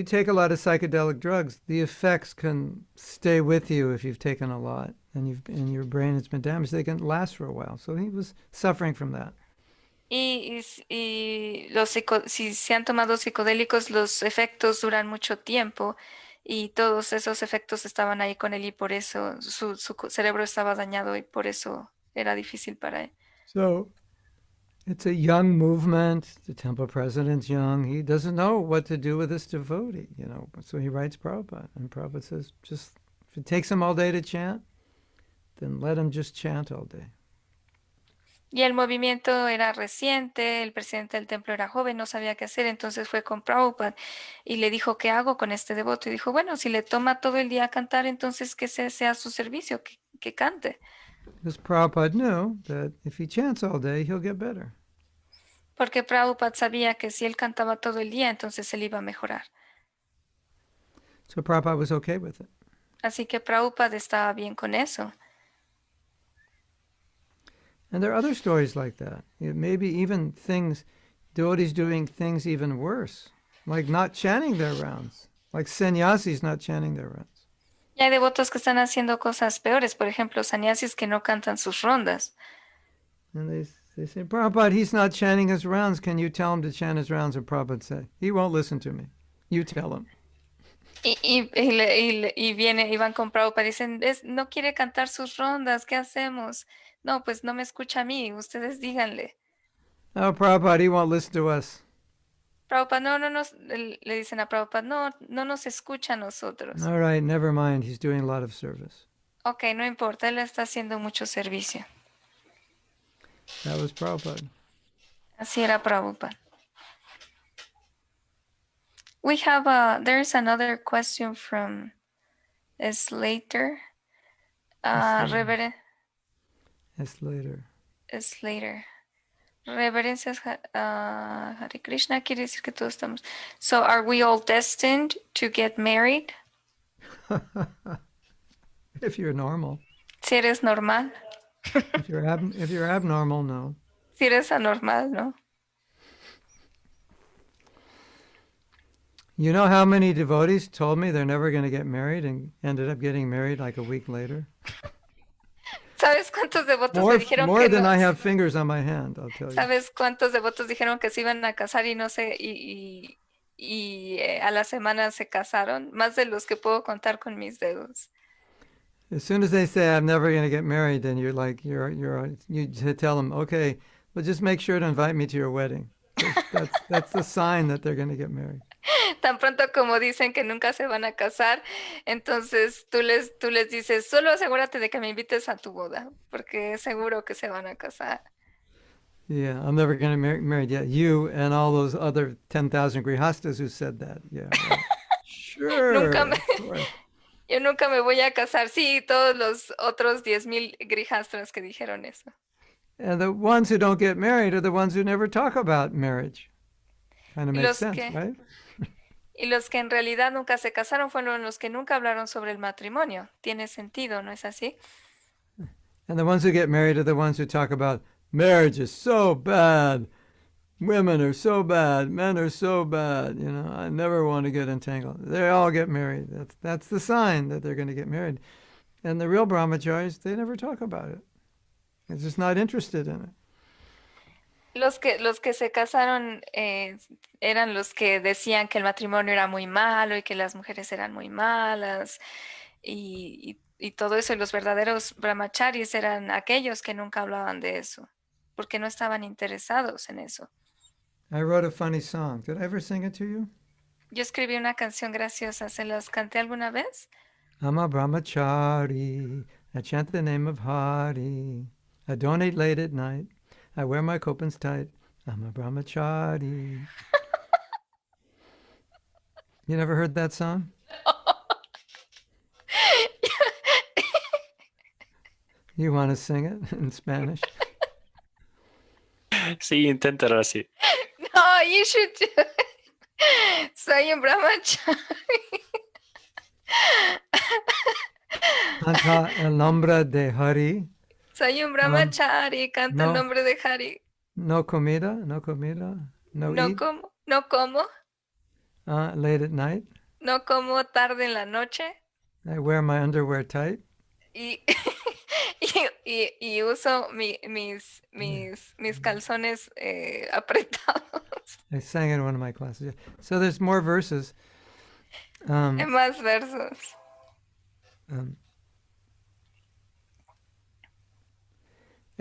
take a lot of psychedelic drugs, the effects can stay with you if you've taken a lot and your brain has been damaged. They can last for a while. So he was suffering from that. Y si se han tomado psicodélicos, los efectos duran mucho tiempo y todos esos efectos estaban ahí con él y por eso su cerebro estaba dañado y por eso era difícil para él. So it's a young movement. The temple president's young. He doesn't know what to do with this devotee, So he writes Prabhupada, and Prabhupada says, just if it takes him all day to chant, then let him just chant all day. Y el movimiento era reciente, el presidente del templo era joven, no sabía qué hacer, entonces fue con Prabhupada y le dijo, ¿qué hago con este devoto? Y dijo, bueno, si le toma todo el día a cantar, entonces que sea su servicio, que cante. Because Prabhupada knew that if he chants all day, he'll get better. Porque Prabhupada sabía que si él cantaba todo el día, entonces él iba a mejorar. So Prabhupada was okay with it. Así que Prabhupada estaba bien con eso. And there are other stories like that. Maybe even devotees doing things even worse, like not chanting their rounds, like sannyasis not chanting their rounds. Y hay devotos que están haciendo cosas peores, por ejemplo, sannyasis que no cantan sus rondas. And they say, Prabhupada, he's not chanting his rounds. Can you tell him to chant his rounds? And Prabhupada say, he won't listen to me. You tell him. Y van con Prabhupada y dicen, no quiere cantar sus rondas, ¿qué hacemos? No, pues no me escucha a mí, ustedes díganle. Oh, Prabhupada, he won't listen to us. Prabhupada, le dicen a Prabhupada, no nos escucha a nosotros. All right, never mind, he's doing a lot of service. Ok, no importa, él está haciendo mucho servicio. That was Prabhupada. Así era Prabhupada. There's another question from Slater. Reverend. Slater. Reverencias Hare Krishna quiere decir que todos estamos. So are we all destined to get married? If you're normal. Si eres normal. If you're abnormal, no. Si eres anormal, no. You know how many devotees told me they're never going to get married and ended up getting married like a week later? ¿Sabes cuántos devotos me dijeron more que than no? I have fingers on my hand, I'll tell you. ¿Sabes cuántos devotos dijeron que se iban a casar y no sé a la semana se casaron? Más de los que puedo contar con mis dedos. As soon as they say I'm never going to get married, then you tell them, okay, well just make sure to invite me to your wedding. That's the sign that they're going to get married. Tan pronto como dicen que nunca se van a casar, entonces tú les dices, solo asegúrate de que me invites a tu boda, porque es seguro que se van a casar. Yeah, I'm never going to get married. Yeah, you and all those other 10,000 grihastas who said that. Yeah, right. Nunca Sure, me, of course. yo nunca me voy a casar. Sí, todos los otros 10,000 grijastras que dijeron eso. And the ones who don't get married are the ones who never talk about marriage. Kind of Y makes los sense, que, right? y los que en realidad nunca se casaron fueron los que nunca hablaron sobre el matrimonio. Tiene sentido, ¿no es así? And the ones who get married are the ones who talk about marriage is so bad. Women are so bad. Men are so bad. You know, I never want to get entangled. They all get married. That's the sign that they're going to get married. And the real brahmacharis, they never talk about it. They're just not interested in it. Los que se casaron eran los que decían que el matrimonio era muy malo y que las mujeres eran muy malas y todo eso. Y los verdaderos brahmacharis eran aquellos que nunca hablaban de eso, porque no estaban interesados en eso. I wrote a funny song. Did I ever sing it to you? Yo escribí una canción graciosa. ¿Se las canté alguna vez? I'm a brahmachari. I chant the name of Hari. I donate late at night. I wear my copins tight. I'm a brahmachari. You never heard that song? You want to sing it in Spanish? Sí, inténtalo así. No, you should do it. Soy un brahmachari. Canta el nombre de Hari. Soy un brahmachari, canta el no. nombre de Hari. No comida, no comida, no eat. No como, Late at night. no como tarde en la noche. I wear my underwear tight. Y, y uso mis calzones apretados. I sang in one of my classes. Yeah. So there's more verses. Hay más versos.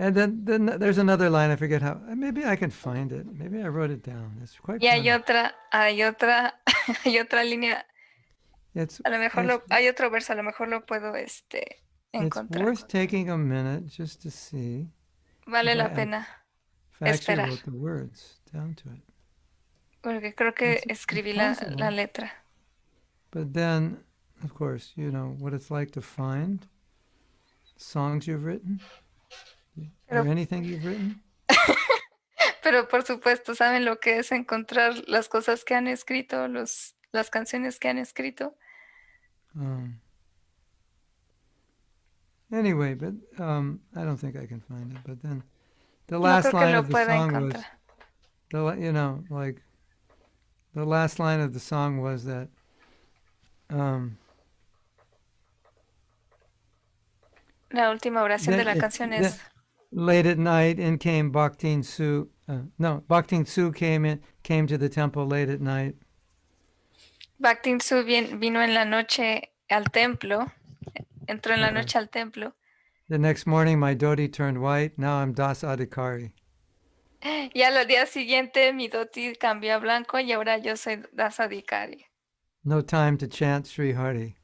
And then there's another line, I forget how. Maybe I can find it. Maybe I wrote it down. It's quite Y hay funny. otra, hay otra línea. A lo mejor hay otro verso, a lo mejor lo puedo It's encontrar. worth taking a minute just to see. Vale la pena If I actually esperar. wrote the words down to it. Porque creo que It's escribí possible. la letra. But then, of course, you know what it's like to find songs you've written or anything you've written. Pero por supuesto, ¿saben lo que es encontrar las cosas que han escrito, las canciones que han escrito? Anyway, but I don't think I can find it. But then the No last creo que line lo of the pueda song was, encontrar. the last line of the song was that La última oración de la canción es: late at night in came Bhaktin Su. Bhaktin Su came to the temple late at night. Bhaktin Su vino en la noche al templo, entró en la noche al templo. The next morning my dhoti turned white. Now I'm Das Adhikari. Y al día siguiente mi dhoti cambió a blanco y ahora yo soy Dasadikari. No time to chant Sri Hari.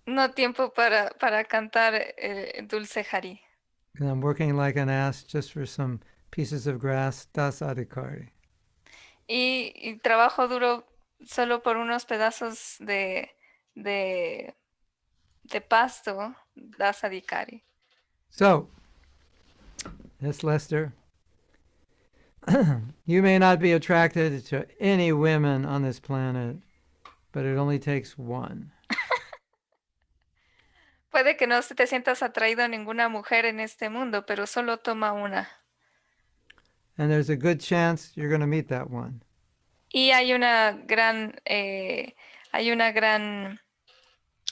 No tiempo para cantar Dulce Hari. And I'm working like an ass just for some pieces of grass. Das Adhikari. Y trabajo duro solo por unos pedazos de pasto, Dasadikari. So, yes, Lester, you may not be attracted to any women on this planet, but it only takes one. Puede que no te sientas atraído a ninguna mujer en este mundo, pero solo toma una. And there's a good chance you're going to meet that one. Y hay una gran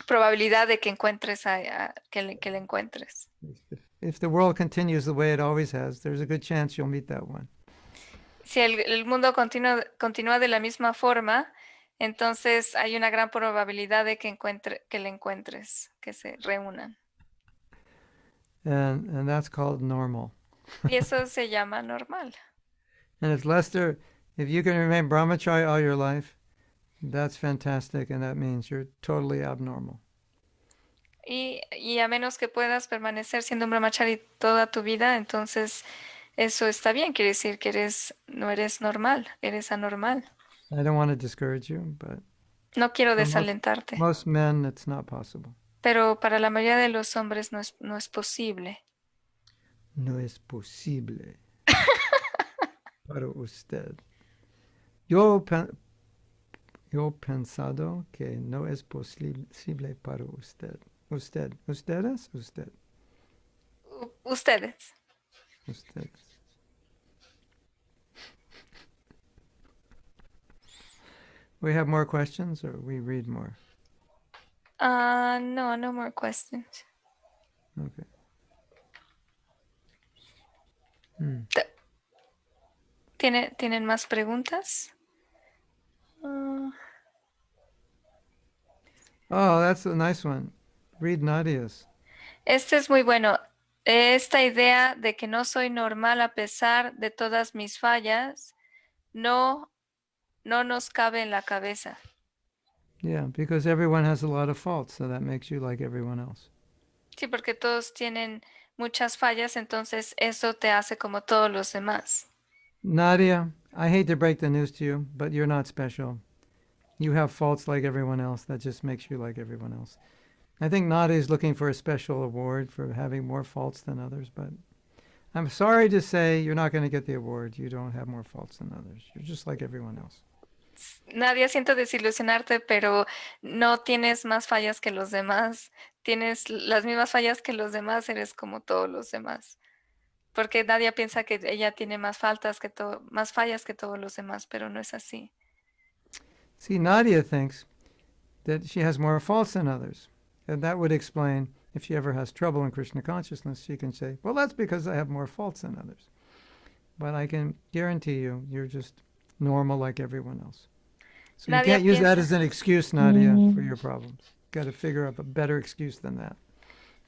probabilidad de que encuentres que le encuentres. If the world continues the way it always has, there's a good chance you'll meet that one. Si el mundo continúa de la misma forma, entonces hay una gran probabilidad de que le encuentres, que se reúnan. And that's called normal. Y eso se llama normal. And it's Lester, if you can remain brahmachari all your life, that's fantastic, and that means you're totally abnormal. Y a menos que puedas permanecer siendo un brahmachari toda tu vida, entonces eso está bien, quiere decir que no eres normal, eres anormal. I don't want to discourage you, but No quiero for desalentarte, most men, it's not possible. pero para la mayoría de los hombres no es posible. No es posible para usted. Yo he pensado que no es posible para usted. Ustedes. Ustedes. We have more questions, or we read more? No, no more questions. Okay. ¿Tienen más preguntas? Oh, that's a nice one. Read Nadia's. Este es muy bueno. Esta idea de que no soy normal a pesar de todas mis fallas, no nos cabe en la cabeza. Yeah, because everyone has a lot of faults, so that makes you like everyone else. Sí, porque todos tienen muchas fallas, entonces eso te hace como todos los demás. Nadia, I hate to break the news to you, but you're not special. You have faults like everyone else. That just makes you like everyone else. I think Nadia is looking for a special award for having more faults than others, but I'm sorry to say you're not going to get the award. You don't have more faults than others. You're just like everyone else. Nadia, siento desilusionarte, pero no tienes más fallas que los demás. Tienes las mismas fallas que los demás, eres como todos los demás. Porque Nadia piensa que ella tiene más fallas que todos los demás, pero no es así. See, Nadia thinks that she has more faults than others. And that would explain if she ever has trouble in Krishna consciousness, she can say, well, that's because I have more faults than others. But I can guarantee you, you're just normal like everyone else. So you can't use that as an excuse, Nadia, for your problems. Got to figure out a better excuse than that.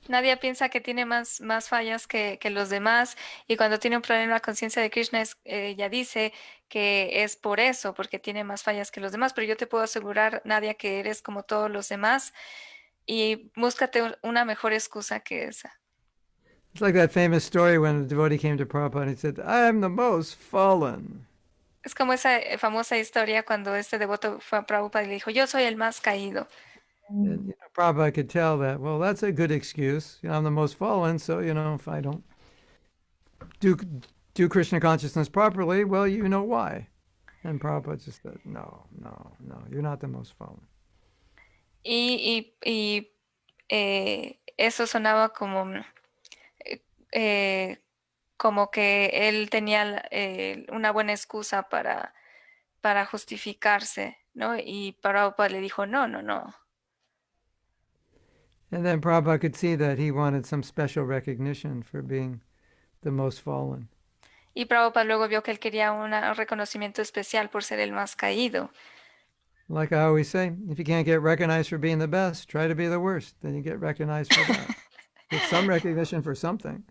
Nadia piensa que tiene más fallas que los demás, y cuando tiene un problema en la conciencia de Krishna, ella dice que es por eso, porque tiene más fallas que los demás. Pero yo te puedo asegurar, Nadia, que eres como todos los demás, y búscate una mejor excusa que esa. It's like that famous story when a devotee came to Prabhupada and he said, I am the most fallen. Es como esa famosa historia cuando este devoto fue a Prabhupada y le dijo, yo soy el más caído. And Prabhupada could tell that, well, that's a good excuse. I'm the most fallen, so, if I don't do Krishna consciousness properly, well, you know why. And Prabhupada just said, no, you're not the most fallen. Y eso sonaba como que él tenía una buena excusa para justificarse, ¿no? Y Prabhupada le dijo, no. And then Prabhupada could see that he wanted some special recognition for being the most fallen. Y Prabhupada luego vio que él quería un reconocimiento especial por ser el más caído. Like I always say, if you can't get recognized for being the best, try to be the worst. Then you get recognized for that. Get some recognition for something.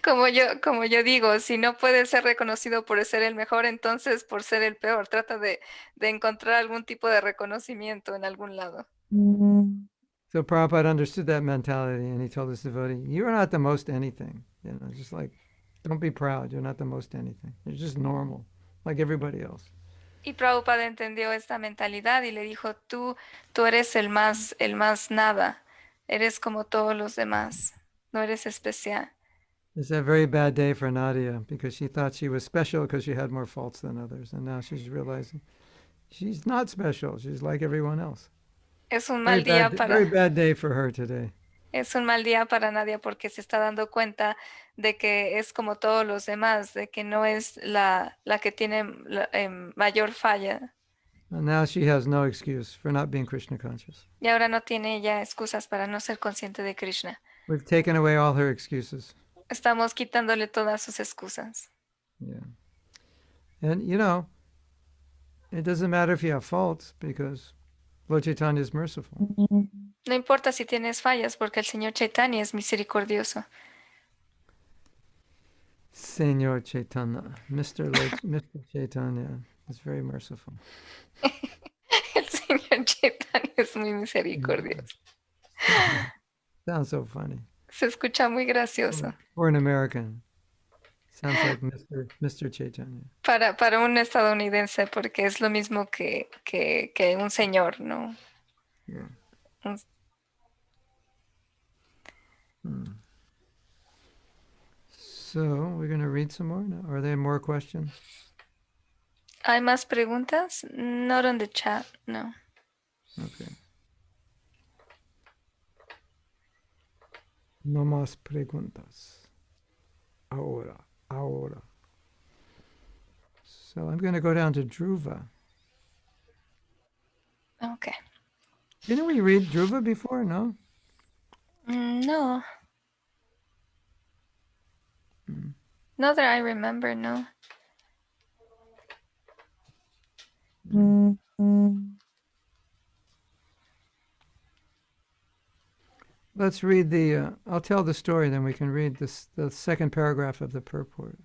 Como yo digo, si no puedes ser reconocido por ser el mejor, entonces por ser el peor. Trata de encontrar algún tipo de reconocimiento en algún lado. So Prabhupada understood that mentality, and he told his devotee, you're not the most anything. Just like, don't be proud. You're not the most anything. You're just normal, like everybody else. Y Prabhupada entendió esta mentalidad y le dijo, tú eres el más nada. Eres como todos los demás. No eres especial. It's a very bad day for Nadia because she thought she was special because she had more faults than others. And now she's realizing she's not special. She's like everyone else. Es un mal día very bad day for her today. Es un mal día para Nadia porque se está dando cuenta de que es como todos los demás, de que no es la que tiene mayor falla. And now she has no excuse for not being Krishna conscious. Y ahora no tiene ya excusas para no ser consciente de Krishna. We've taken away all her excuses. Estamos quitándole todas sus excusas. Yeah. And it doesn't matter if you have faults because Lord Chaitanya is merciful. No importa si tienes fallas porque el Señor Chaitanya es misericordioso. Señor Chaitanya, Mr. Chaitanya is very merciful. El Señor Chaitanya es muy misericordioso. Sounds so funny. Se escucha muy gracioso. For an American. Sounds like Mr. Chaitanya. Para un estadounidense, porque es lo mismo que un señor, ¿no? Yeah. Un- So we're going to read some more now. Are there more questions? ¿Hay más preguntas? Not on the chat, no. Okay. No más preguntas. Ahora. So I'm going to go down to Dhruva. Okay. Didn't we read Dhruva before? No? No. Not that I remember, no. Let's read I'll tell the story, then we can read the second paragraph of the purport.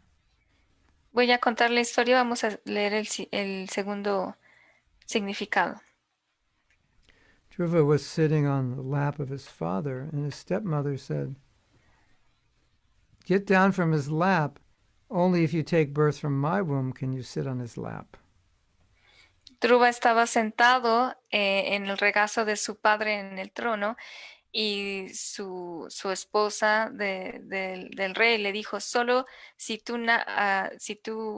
Voy a contar la historia, vamos a leer el segundo significado. Dhruva was sitting on the lap of his father, and his stepmother said, "Get down from his lap. Only if you take birth from my womb can you sit on his lap." Dhruva estaba sentado en el regazo de su padre en el trono y su esposa del rey le dijo, solo si tú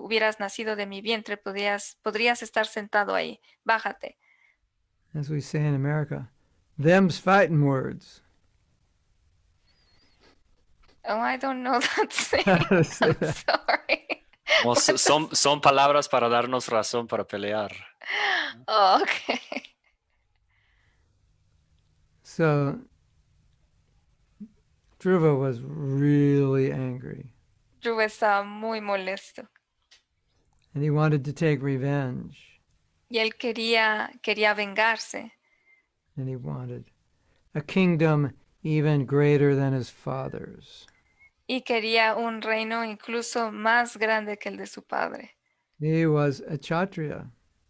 hubieras nacido de mi vientre podrías estar sentado ahí, bájate. As we say in America, them's fighting words. Oh, I don't know that saying. How to say I'm that. sorry. Son palabras para darnos razón para pelear. Oh, okay. So Dhruva was really angry, Dhruva estaba muy molesto and he wanted to take revenge, y él quería vengarse and he wanted a kingdom even greater than his father's. y quería un reino incluso más grande que el de su padre. He was a Kshatriya,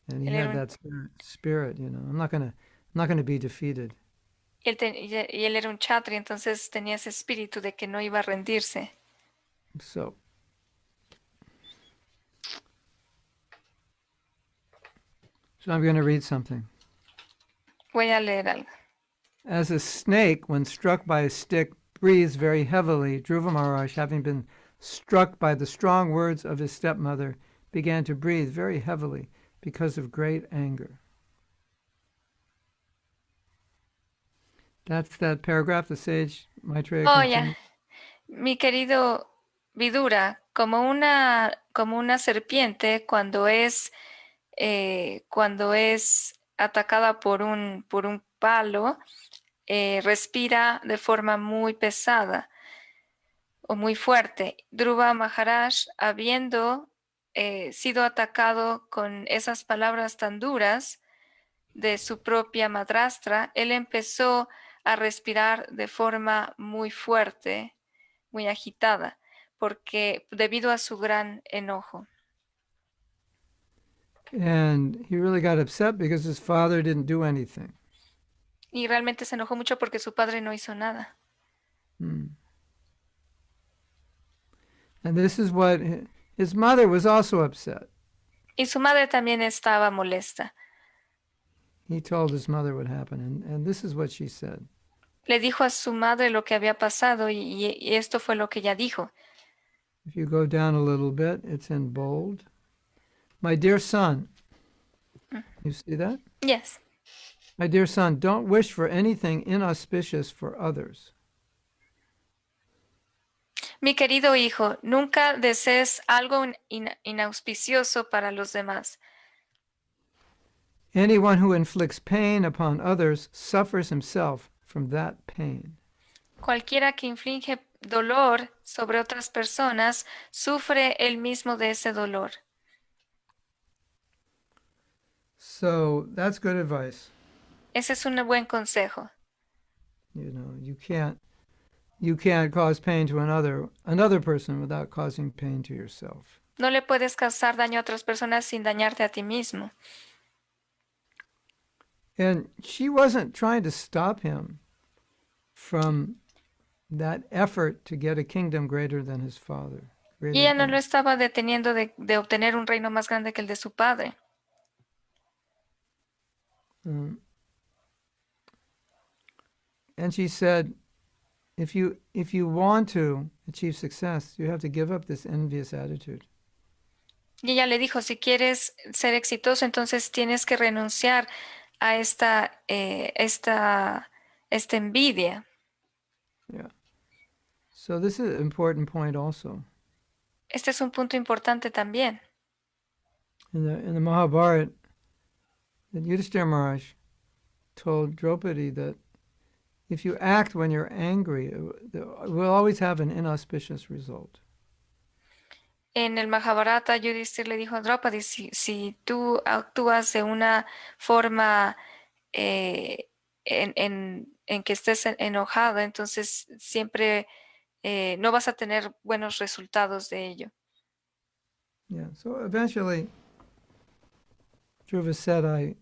and he Él era had that spirit, you know. I'm not gonna be defeated. y él era un kshatriya, entonces tenía ese espíritu de que no iba a rendirse. So I'm going to read something. Voy a leer algo. As a snake, when struck by a stick, breathes very heavily, Dhruva Maharaj, having been struck by the strong words of his stepmother, began to breathe very heavily because of great anger. That's that paragraph, the sage Maitreya continues. Mi querido Vidura, como una serpiente cuando es atacada por un palo, respira de forma muy pesada o muy fuerte. Dhruva Maharaj, habiendo sido atacado con esas palabras tan duras de su propia madrastra, él empezó a respirar de forma muy fuerte, muy agitada, porque debido a su gran enojo. And he really got upset because his father didn't do anything. Y realmente se enojó mucho porque su padre no hizo nada. And this is what his mother was also upset. Y su madre también estaba molesta. He told his mother what happened, and this is what she said. Le dijo a su madre lo que había pasado y esto fue lo que ella dijo. If you go down a little bit, it's in bold. My dear son, you see that? Yes. My dear son, don't wish for anything inauspicious for others. Mi querido hijo, nunca desees algo inauspicioso para los demás. Anyone who inflicts pain upon others suffers himself from that pain. Cualquiera que inflige dolor sobre otras personas sufre él mismo de ese dolor. So that's good advice. Ese es un buen consejo. You know, you can't cause pain to another person without causing pain to yourself. No le puedes causar daño a otras personas sin dañarte a ti mismo. And she wasn't trying to stop him from that effort to get a kingdom greater than his father. Y ella no lo estaba deteniendo de obtener un reino más grande que el de su padre. And she said, if you want to achieve success, you have to give up this envious attitude. Y ella le dijo, si quieres ser exitoso, entonces tienes que renunciar a esta envidia. Yeah. So this is an important point also. Este es un punto importante también. In the Mahabharata, that Yudhishthira Maharaj told Draupadi that if you act when you're angry, it will always have an inauspicious result. En el Mahabharata, Yudhishthira le dijo a Draupadi, si tú actúas de una forma en que estés enojado, entonces siempre no vas a tener buenos resultados de ello. Yeah. So eventually, Dhruva said, I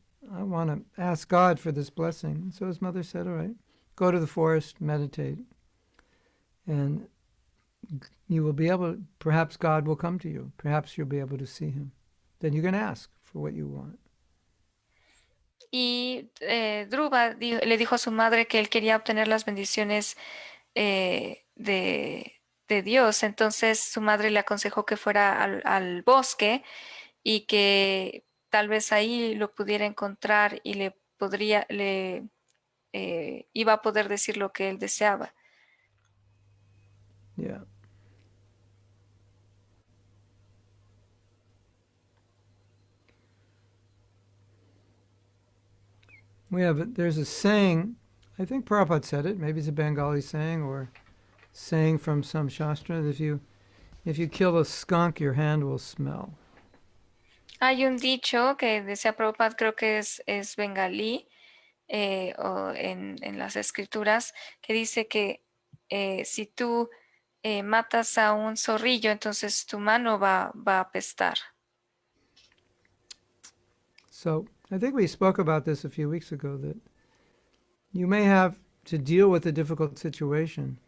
want to ask God for this blessing. So his mother said, all right, go to the forest, meditate, and you will be able, perhaps God will come to you. Perhaps you'll be able to see him. Then you can ask for what you want. Y Dhruva le dijo a su madre que él quería obtener las bendiciones de Dios. Entonces su madre le aconsejó que fuera al bosque y que tal vez ahí lo pudiera encontrar y iba a poder decir lo que él deseaba. Yeah. There's a saying, I think Prabhupada said it, maybe it's a Bengali saying or saying from some Shastra, that if you kill a skunk, your hand will smell. Hay un dicho que decía Prabhupada, creo que es bengalí, o en las escrituras, que dice que si tú matas a un zorrillo, entonces tu mano va a apestar. So I think we spoke about this a few weeks ago, that you may have to deal with a difficult situation,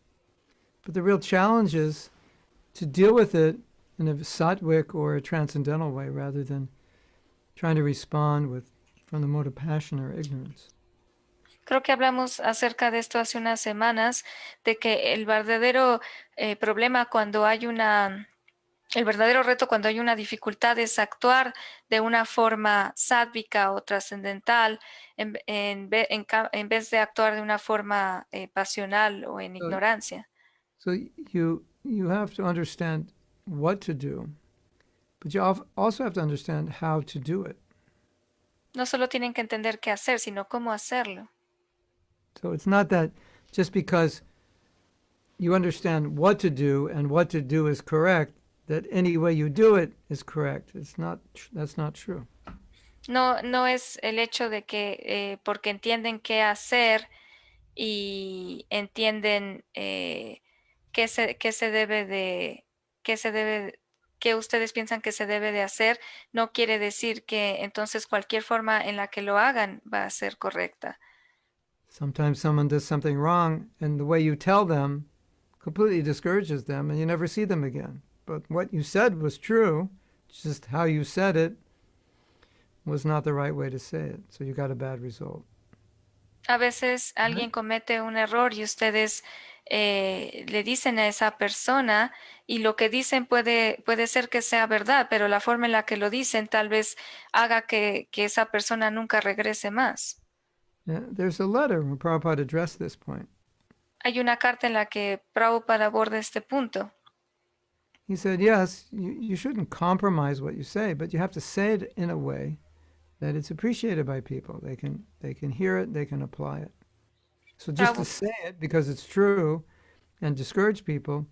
but the real challenge is to deal with it in a sattvic or a transcendental way rather than trying to respond from the mode of passion or ignorance. Creo que hablamos acerca de esto hace unas semanas, de que el verdadero problema el verdadero reto cuando hay una dificultad es actuar de una forma sádvica o trascendental en vez de actuar de una forma pasional o en ignorancia. So you have to understand what to do, but you also have to understand how to do it. No solo tienen que entender qué hacer, sino cómo hacerlo. So it's not that just because you understand what to do and what to do is correct, that any way you do it is correct. That's not true. No es el hecho de que porque entienden qué hacer y entienden qué ustedes piensan que se debe de hacer, no quiere decir que entonces cualquier forma en la que lo hagan va a ser correcta. Sometimes someone does something wrong, and the way you tell them completely discourages them, and you never see them again. But what you said was true, just how you said it was not the right way to say it, so you got a bad result. A veces alguien comete un error y ustedes le dicen a esa persona y lo que dicen puede ser que sea verdad, pero la forma en la que lo dicen tal vez haga que esa persona nunca regrese más. There's a letter where Prabhupada addressed this point. Hay una carta en la que Prabhupada aborda este punto. He said, yes, you shouldn't compromise what you say, but you have to say it in a way that it's appreciated by people. They can hear it, they can apply it. So just to say it because it's true and discourage people,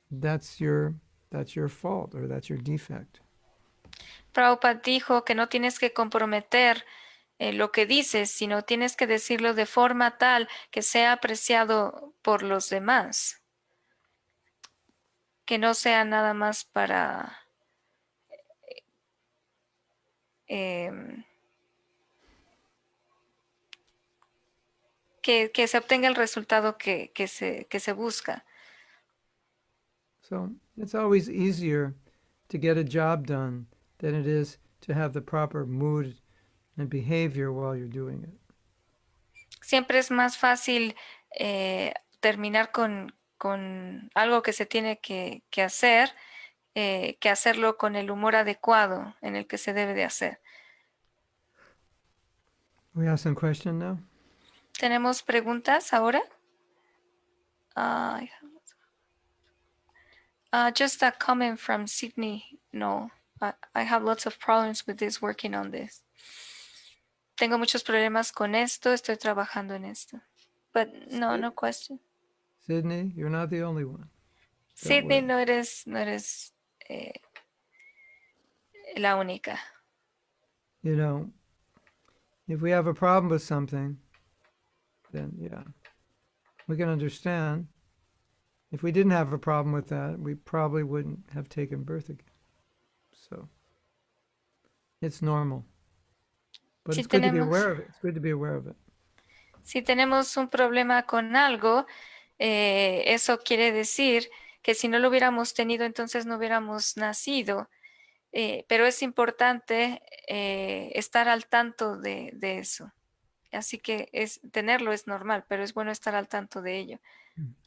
that's your fault or that's your defect. Prabhupada dijo que no tienes que comprometer lo que dices, sino tienes que decirlo de forma tal que sea apreciado por los demás. Que no sea nada más para que se obtenga el resultado que se busca. So it's always easier to get a job done than it is to have the proper mood and behavior while you're doing it. Siempre es más fácil terminar con algo que se tiene que hacer que hacerlo con el humor adecuado en el que se debe de hacer. We have some question now? ¿Tenemos preguntas ahora? Just a comment from Sydney. No, I have lots of problems with this, working on this. Tengo muchos problemas con esto, estoy trabajando en esto. But no question. Sydney, you're not the only one. Sydney, worry. no eres la única. You know, if we have a problem with something, then yeah, we can understand. If we didn't have a problem with that, we probably wouldn't have taken birth again. So it's normal. But Si it's good to be tenemos- aware of it. It's good to be aware of it. Si tenemos un problema con algo, eso quiere decir que si no lo hubiéramos tenido, entonces no hubiéramos nacido. Pero es importante estar al tanto de eso. Así que tenerlo es normal, pero es bueno estar al tanto de ello.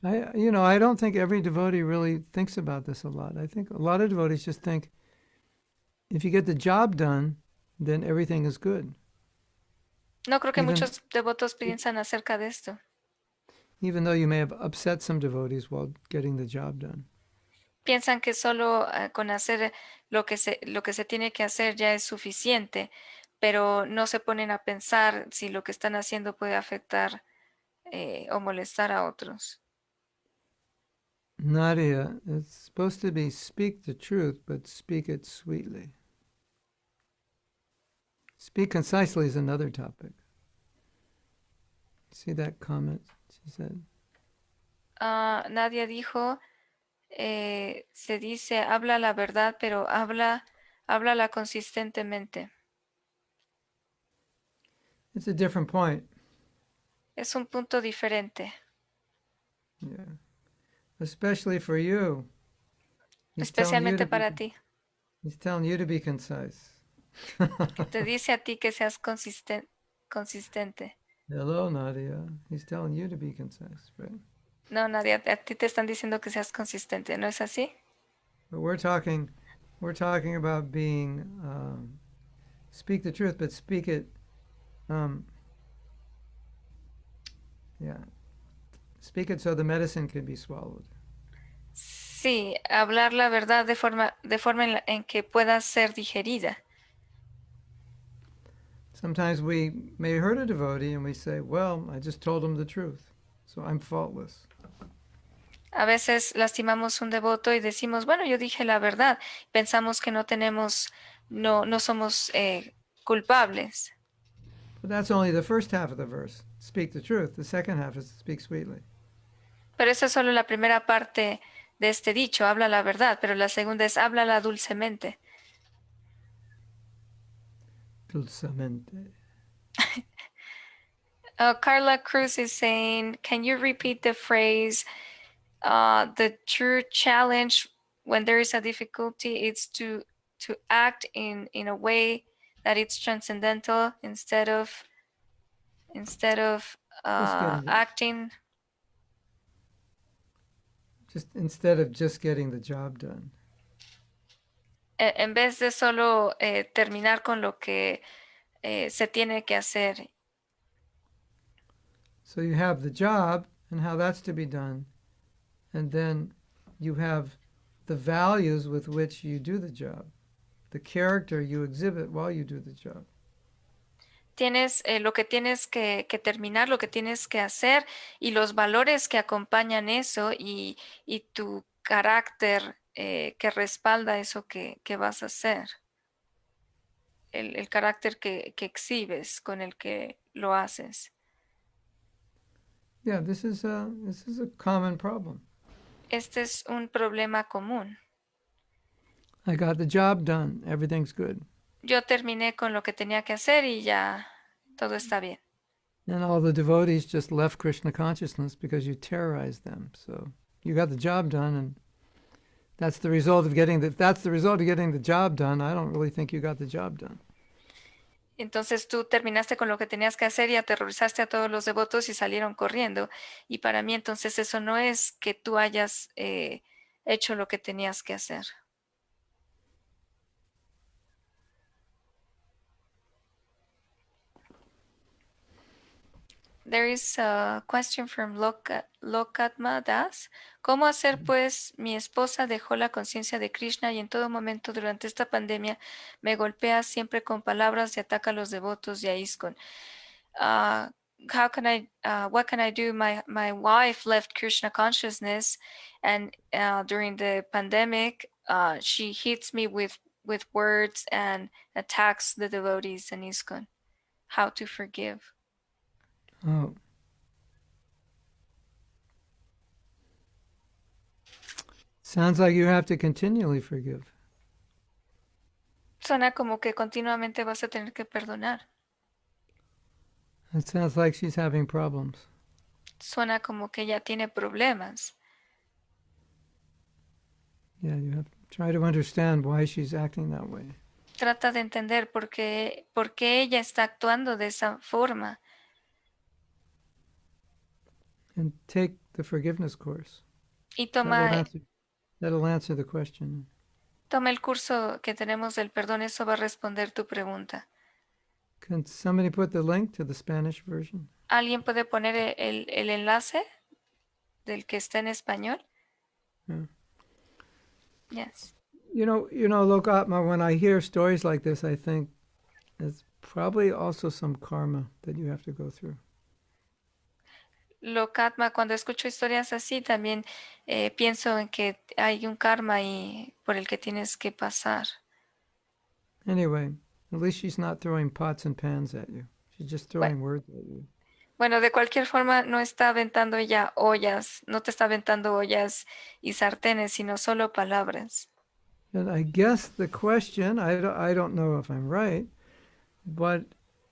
I don't think every devotee really thinks about this a lot. I think a lot of devotees just think, if you get the job done, then everything is good. No creo que Even- muchos devotos piensan acerca de esto. Even though you may have upset some devotees while getting the job done. Piensan que solo con hacer lo que se tiene que hacer ya es suficiente, pero no se ponen a pensar si lo que están haciendo puede afectar o molestar a otros. Nadia, it's supposed to be speak the truth, but speak it sweetly. Speak concisely is another topic. See that comment she said? Nadia dijo, se dice, habla la verdad, pero háblala consistentemente. It's a different point. Es un punto diferente, Yeah. Especially for you. He's telling you especialmente to para be, ti. he's telling you to be concise. Te dice a ti que seas consistente. Hello, Nadia. He's telling you to be concise, right? No, Nadia, a ti te están diciendo que seas consistente, ¿no es así? But we're talking about being speak the truth, but speak it. Speak it so the medicine can be swallowed. Sí, hablar la verdad de forma en que pueda ser digerida. Sometimes we may hurt a devotee and we say, well, I just told him the truth, so I'm faultless. A veces lastimamos un devoto y decimos, bueno, yo dije la verdad. Pensamos que no somos culpables. But that's only the first half of the verse. Speak the truth. The second half is speak sweetly. Pero esa es solo la primera parte de este dicho, habla la verdad, pero la segunda es háblala dulcemente. Dulcemente. Carla Cruz is saying, can you repeat the phrase, the true challenge when there is a difficulty is to act in a way that it's transcendental instead of acting. Just instead of just getting the job done. En vez de solo terminar con lo que se tiene que hacer. So you have the job and how that's to be done, and then you have the values with which you do the job, the character you exhibit while you do the job. Tienes lo que tienes que terminar, lo que tienes que hacer y los valores que acompañan eso y tu carácter que respalda eso que vas a hacer. El carácter que exhibes con el que lo haces. Yeah, this is a common problem. Este es un problema común. I got the job done. Everything's good. Yo terminé con lo que tenía que hacer y ya todo está bien. And all the devotees just left Krishna consciousness because you terrorized them. So you got the job done, and that's the result of getting the job done, I don't really think you got the job done. Entonces tú terminaste con lo que tenías que hacer y aterrorizaste a todos los devotos y salieron corriendo. Y para mí entonces eso no es que tú hayas hecho lo que tenías que hacer. There is a question from Lokatma Das. ¿Cómo hacer pues? Mi esposa dejó la conciencia de Krishna y en todo momento durante esta pandemia me golpea siempre con palabras y ataca a los devotos y a ISKCON. What can I do? My wife left Krishna consciousness, and during the pandemic, she hits me with words and attacks the devotees and ISKCON. How to forgive? Oh. Sounds like you have to continually forgive. Suena como que continuamente vas a tener que perdonar. It sounds like she's having problems. Suena como que ella tiene problemas. Yeah, you have to try to understand why she's acting that way. Trata de entender por qué ella está actuando de esa forma. And take the forgiveness course. Y That'll answer the question. toma el curso que tenemos del perdón, eso va a responder tu pregunta. Can somebody put the link to the Spanish version? ¿Alguien puede poner el enlace del que está en español? Yeah. Yes. You know, Lokatma, when I hear stories like this, I think it's probably also some karma that you have to go through. Lokatma, cuando escucho historias así, también pienso en que hay un karma por el que tienes que pasar. Anyway, at least she's not throwing pots and pans at you. She's just throwing words at you. Bueno, de cualquier forma, no está aventando ella ollas, no te está aventando ollas y sartenes, sino solo palabras. And I guess the question, I don't know if I'm right, but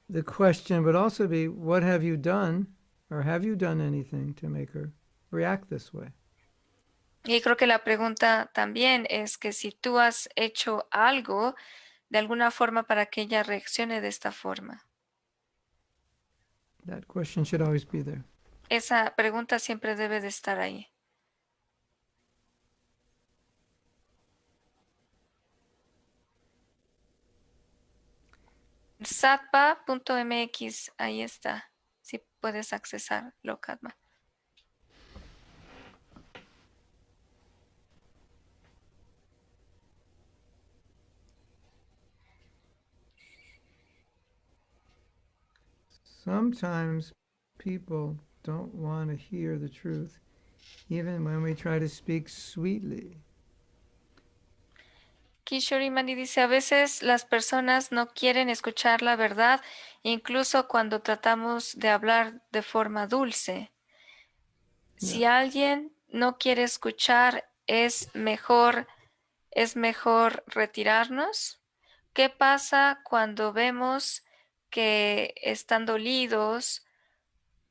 the question would also be, what have you done, or have you done anything to make her react this way? Y creo que la pregunta también es que si tú has hecho algo de alguna forma para que ella reaccione de esta forma. That question should always be there. Esa pregunta siempre debe de estar ahí. Satpa.mx, ahí está. Si puedes accesar, Lokatma. Sometimes people don't want to hear the truth, even when we try to speak sweetly. Kishori Mani dice, a veces las personas no quieren escuchar la verdad, incluso cuando tratamos de hablar de forma dulce. Si alguien no quiere escuchar, es mejor retirarnos. ¿Qué pasa cuando vemos que están dolidos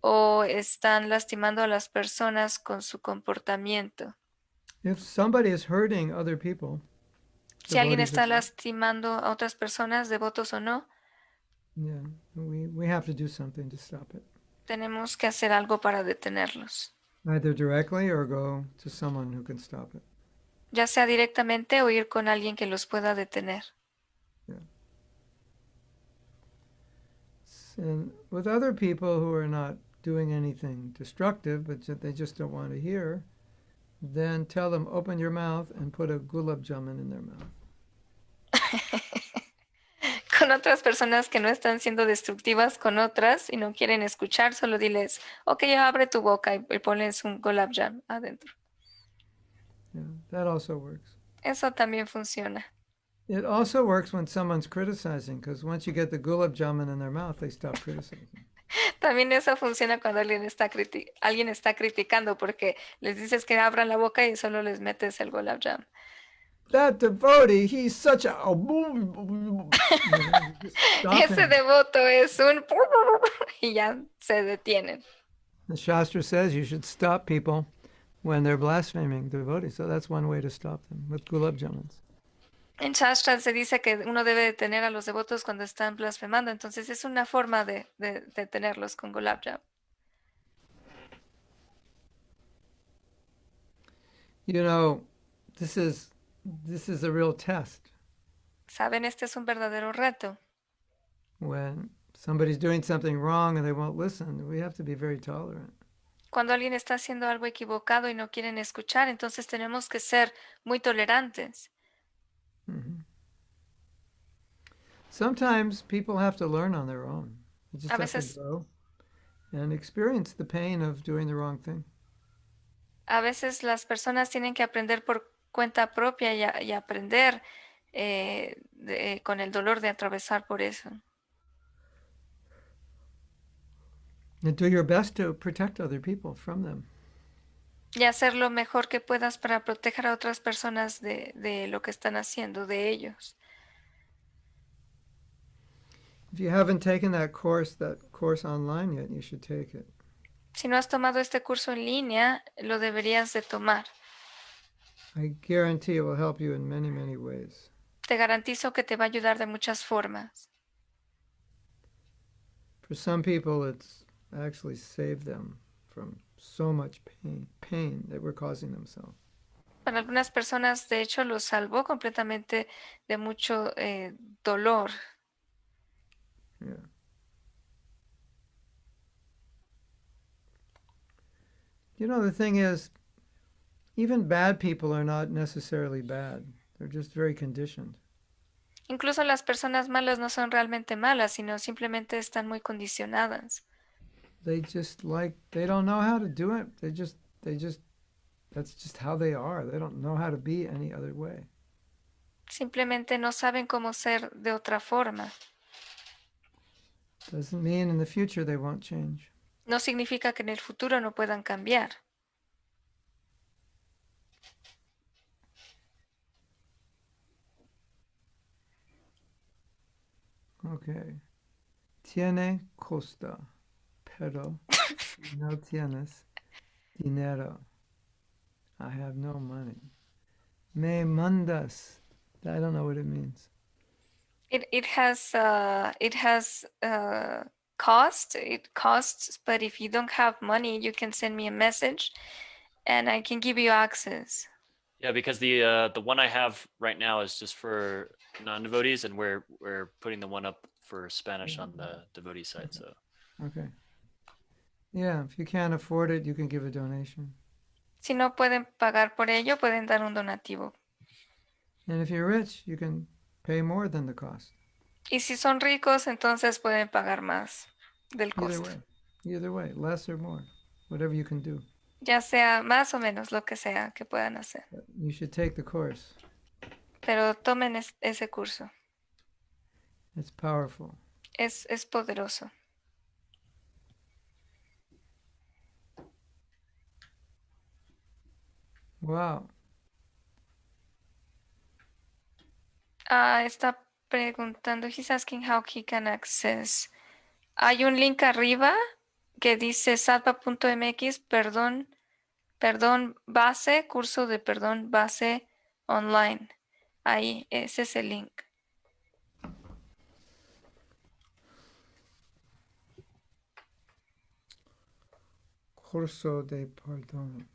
o están lastimando a las personas con su comportamiento? If somebody is hurting other people, Si alguien devotees está or not, lastimando a otras personas, devotos o no, yeah, we have to do something to stop it, tenemos que hacer algo para detenerlos, either directly or go to someone who can stop it. ya sea directamente o ir con alguien que los pueda detener. Yeah. And with other people who are not doing anything destructive, but they just don't want to hear, then tell them, open your mouth and put a gulab jamun in their mouth. Con otras personas que no están siendo destructivas con otras y no quieren escuchar, solo diles, ok, abre tu boca y ponles un gulab jam adentro. Yeah, that also works. Eso también funciona. It also works when someone's criticizing, because once you get the gulab jamun in their mouth, they stop criticizing. También eso funciona cuando alguien está criticando porque les dices que abran la boca y solo les metes el gulab jam. That devotee, he's such a... Ese devoto es un... y ya se detienen. The Shastra says you should stop people when they're blaspheming devotees. So that's one way to stop them with gulab jamuns. En Shastra se dice que uno debe detener a los devotos cuando están blasfemando, entonces es una forma de detenerlos con gulab jam. You know, this is a real test. Saben, este es un verdadero reto. When somebody's doing something wrong and they won't listen, we have to be very tolerant. Cuando alguien está haciendo algo equivocado y no quieren escuchar, entonces tenemos que ser muy tolerantes. Mm-hmm. Sometimes people have to learn on their own. They just A have veces- to go and experience the pain of doing the wrong thing. A veces las personas tienen que aprender por cuenta propia y aprender con el dolor de atravesar por eso. And do your best to protect other people from them. Y hacer lo mejor que puedas para proteger a otras personas de lo que están haciendo, de ellos. If you haven't taken that course online yet, you should take it. Si no has tomado este curso en línea, lo deberías de tomar. I guarantee it will help you in many, many ways. Te garantizo que te va a ayudar de muchas formas. For some people, it's actually saved them from so much pain that we're causing themselves. Para algunas personas, de hecho, los salvó completamente de mucho dolor. Yeah. You know, the thing is, even bad people are not necessarily bad. They're just very conditioned. Incluso las personas malas no son realmente malas, sino simplemente están muy condicionadas. They don't know how to do it. That's just how they are. They don't know how to be any other way. Simplemente no saben cómo ser de otra forma. Doesn't mean in the future they won't change. No significa que en el futuro no puedan cambiar. Okay. Tiene costa, pero no tienes dinero. I have no money. Me mandas. I don't know what it means. It has cost. It costs, but if you don't have money, you can send me a message, and I can give you access. Yeah, because the one I have right now is just for non-devotees, and we're putting the one up for Spanish on the devotee side. So Okay. Yeah, if you can't afford it, you can give a donation. Si no pueden pagar por ello, pueden dar un donativo. And if you're rich, you can pay more than the cost. Y si son ricos, entonces pueden pagar más del costo. Either way, less or more, whatever you can do. Ya sea más o menos lo que sea que puedan hacer. But you should take the course. Pero tomen ese curso. It's powerful. Es poderoso. Wow. Está preguntando, he's asking how he can access. Hay un link arriba que dice salva.mx, perdón base, curso de perdón base online. Ahí, ese es el link. Curso de perdón.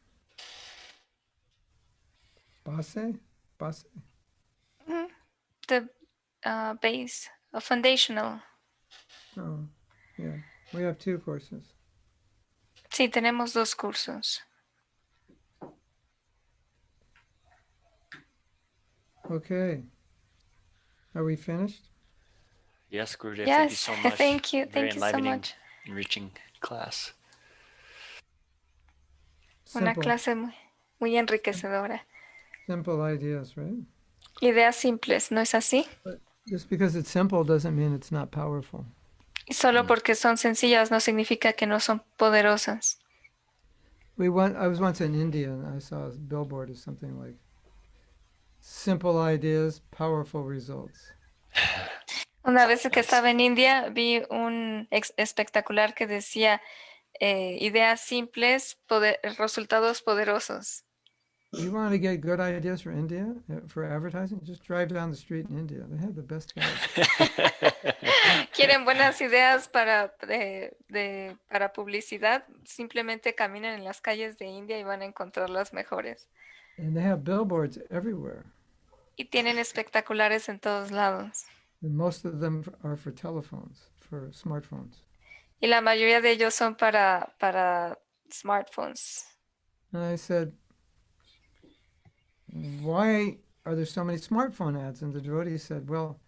Base? The base, foundational. Oh, yeah. We have two courses. Sí, tenemos dos cursos. Okay. Are we finished? yes, Gurudev, Yes, thank you so much. thank you. Very Thank you so enlivening, much. enriching class. Una Simple, clase muy enriquecedora. simple ideas, right? Ideas simples, ¿no es así? But just because it's simple doesn't mean it's not powerful. Y solo porque son sencillas no significa que no son poderosas. I was once in India and I saw a billboard or something like simple ideas, powerful results. Una vez que estaba en India vi un espectacular que decía ideas simples, resultados poderosos. You want to get good ideas for India, for advertising? Just drive down the street in India. They have the best guys. ¿Quieren buenas ideas para publicidad? Simplemente caminen en las calles de India y van a encontrar las mejores. And they have billboards everywhere. Y tienen espectaculares en todos lados. And most of them are for telephones, for smartphones. Y la mayoría de ellos son para smartphones. And I said, why are there so many smartphone ads? And the devotee said, well,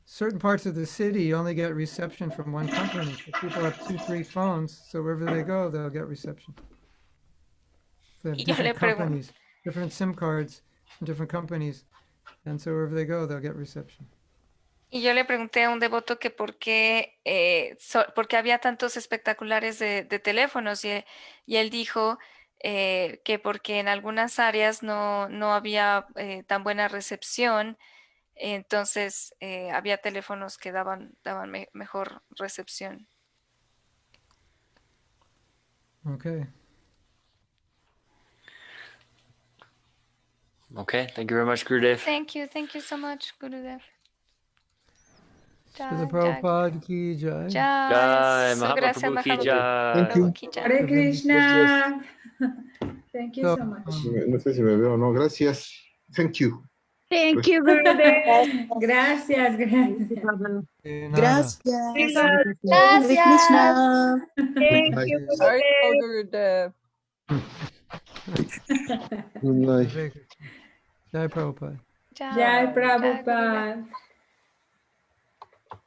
certain parts of the city you only get reception from one company. So people have 2, 3 phones, so wherever they go, they'll get reception. They have Y yo le different companies, different SIM cards from different companies, and so wherever they go, they'll get reception. Y yo le pregunté a un devoto que por qué había tantos espectaculares de teléfonos y él dijo que porque en algunas áreas no había tan buena recepción, entonces había teléfonos que daban mejor recepción. Okay. Okay, thank you very much, Gurudev. Thank you so much, Gurudev. Srila Prabhupada ki jai. Jai, Mahatma Gracias, Prabhu ki Mahatma jai. Thank you. Prabhu ki jai. Hare Krishna. Thank you So, so much. No sé si me veo o no. Gracias. Thank you. Thank you, Gurudev. Gracias, gracias. nada. Gracias. Hare Gracias. Krishna. Thank Night. you, Hare Gurudev. Good night. Jai Prabhupada. Jai Prabhupada.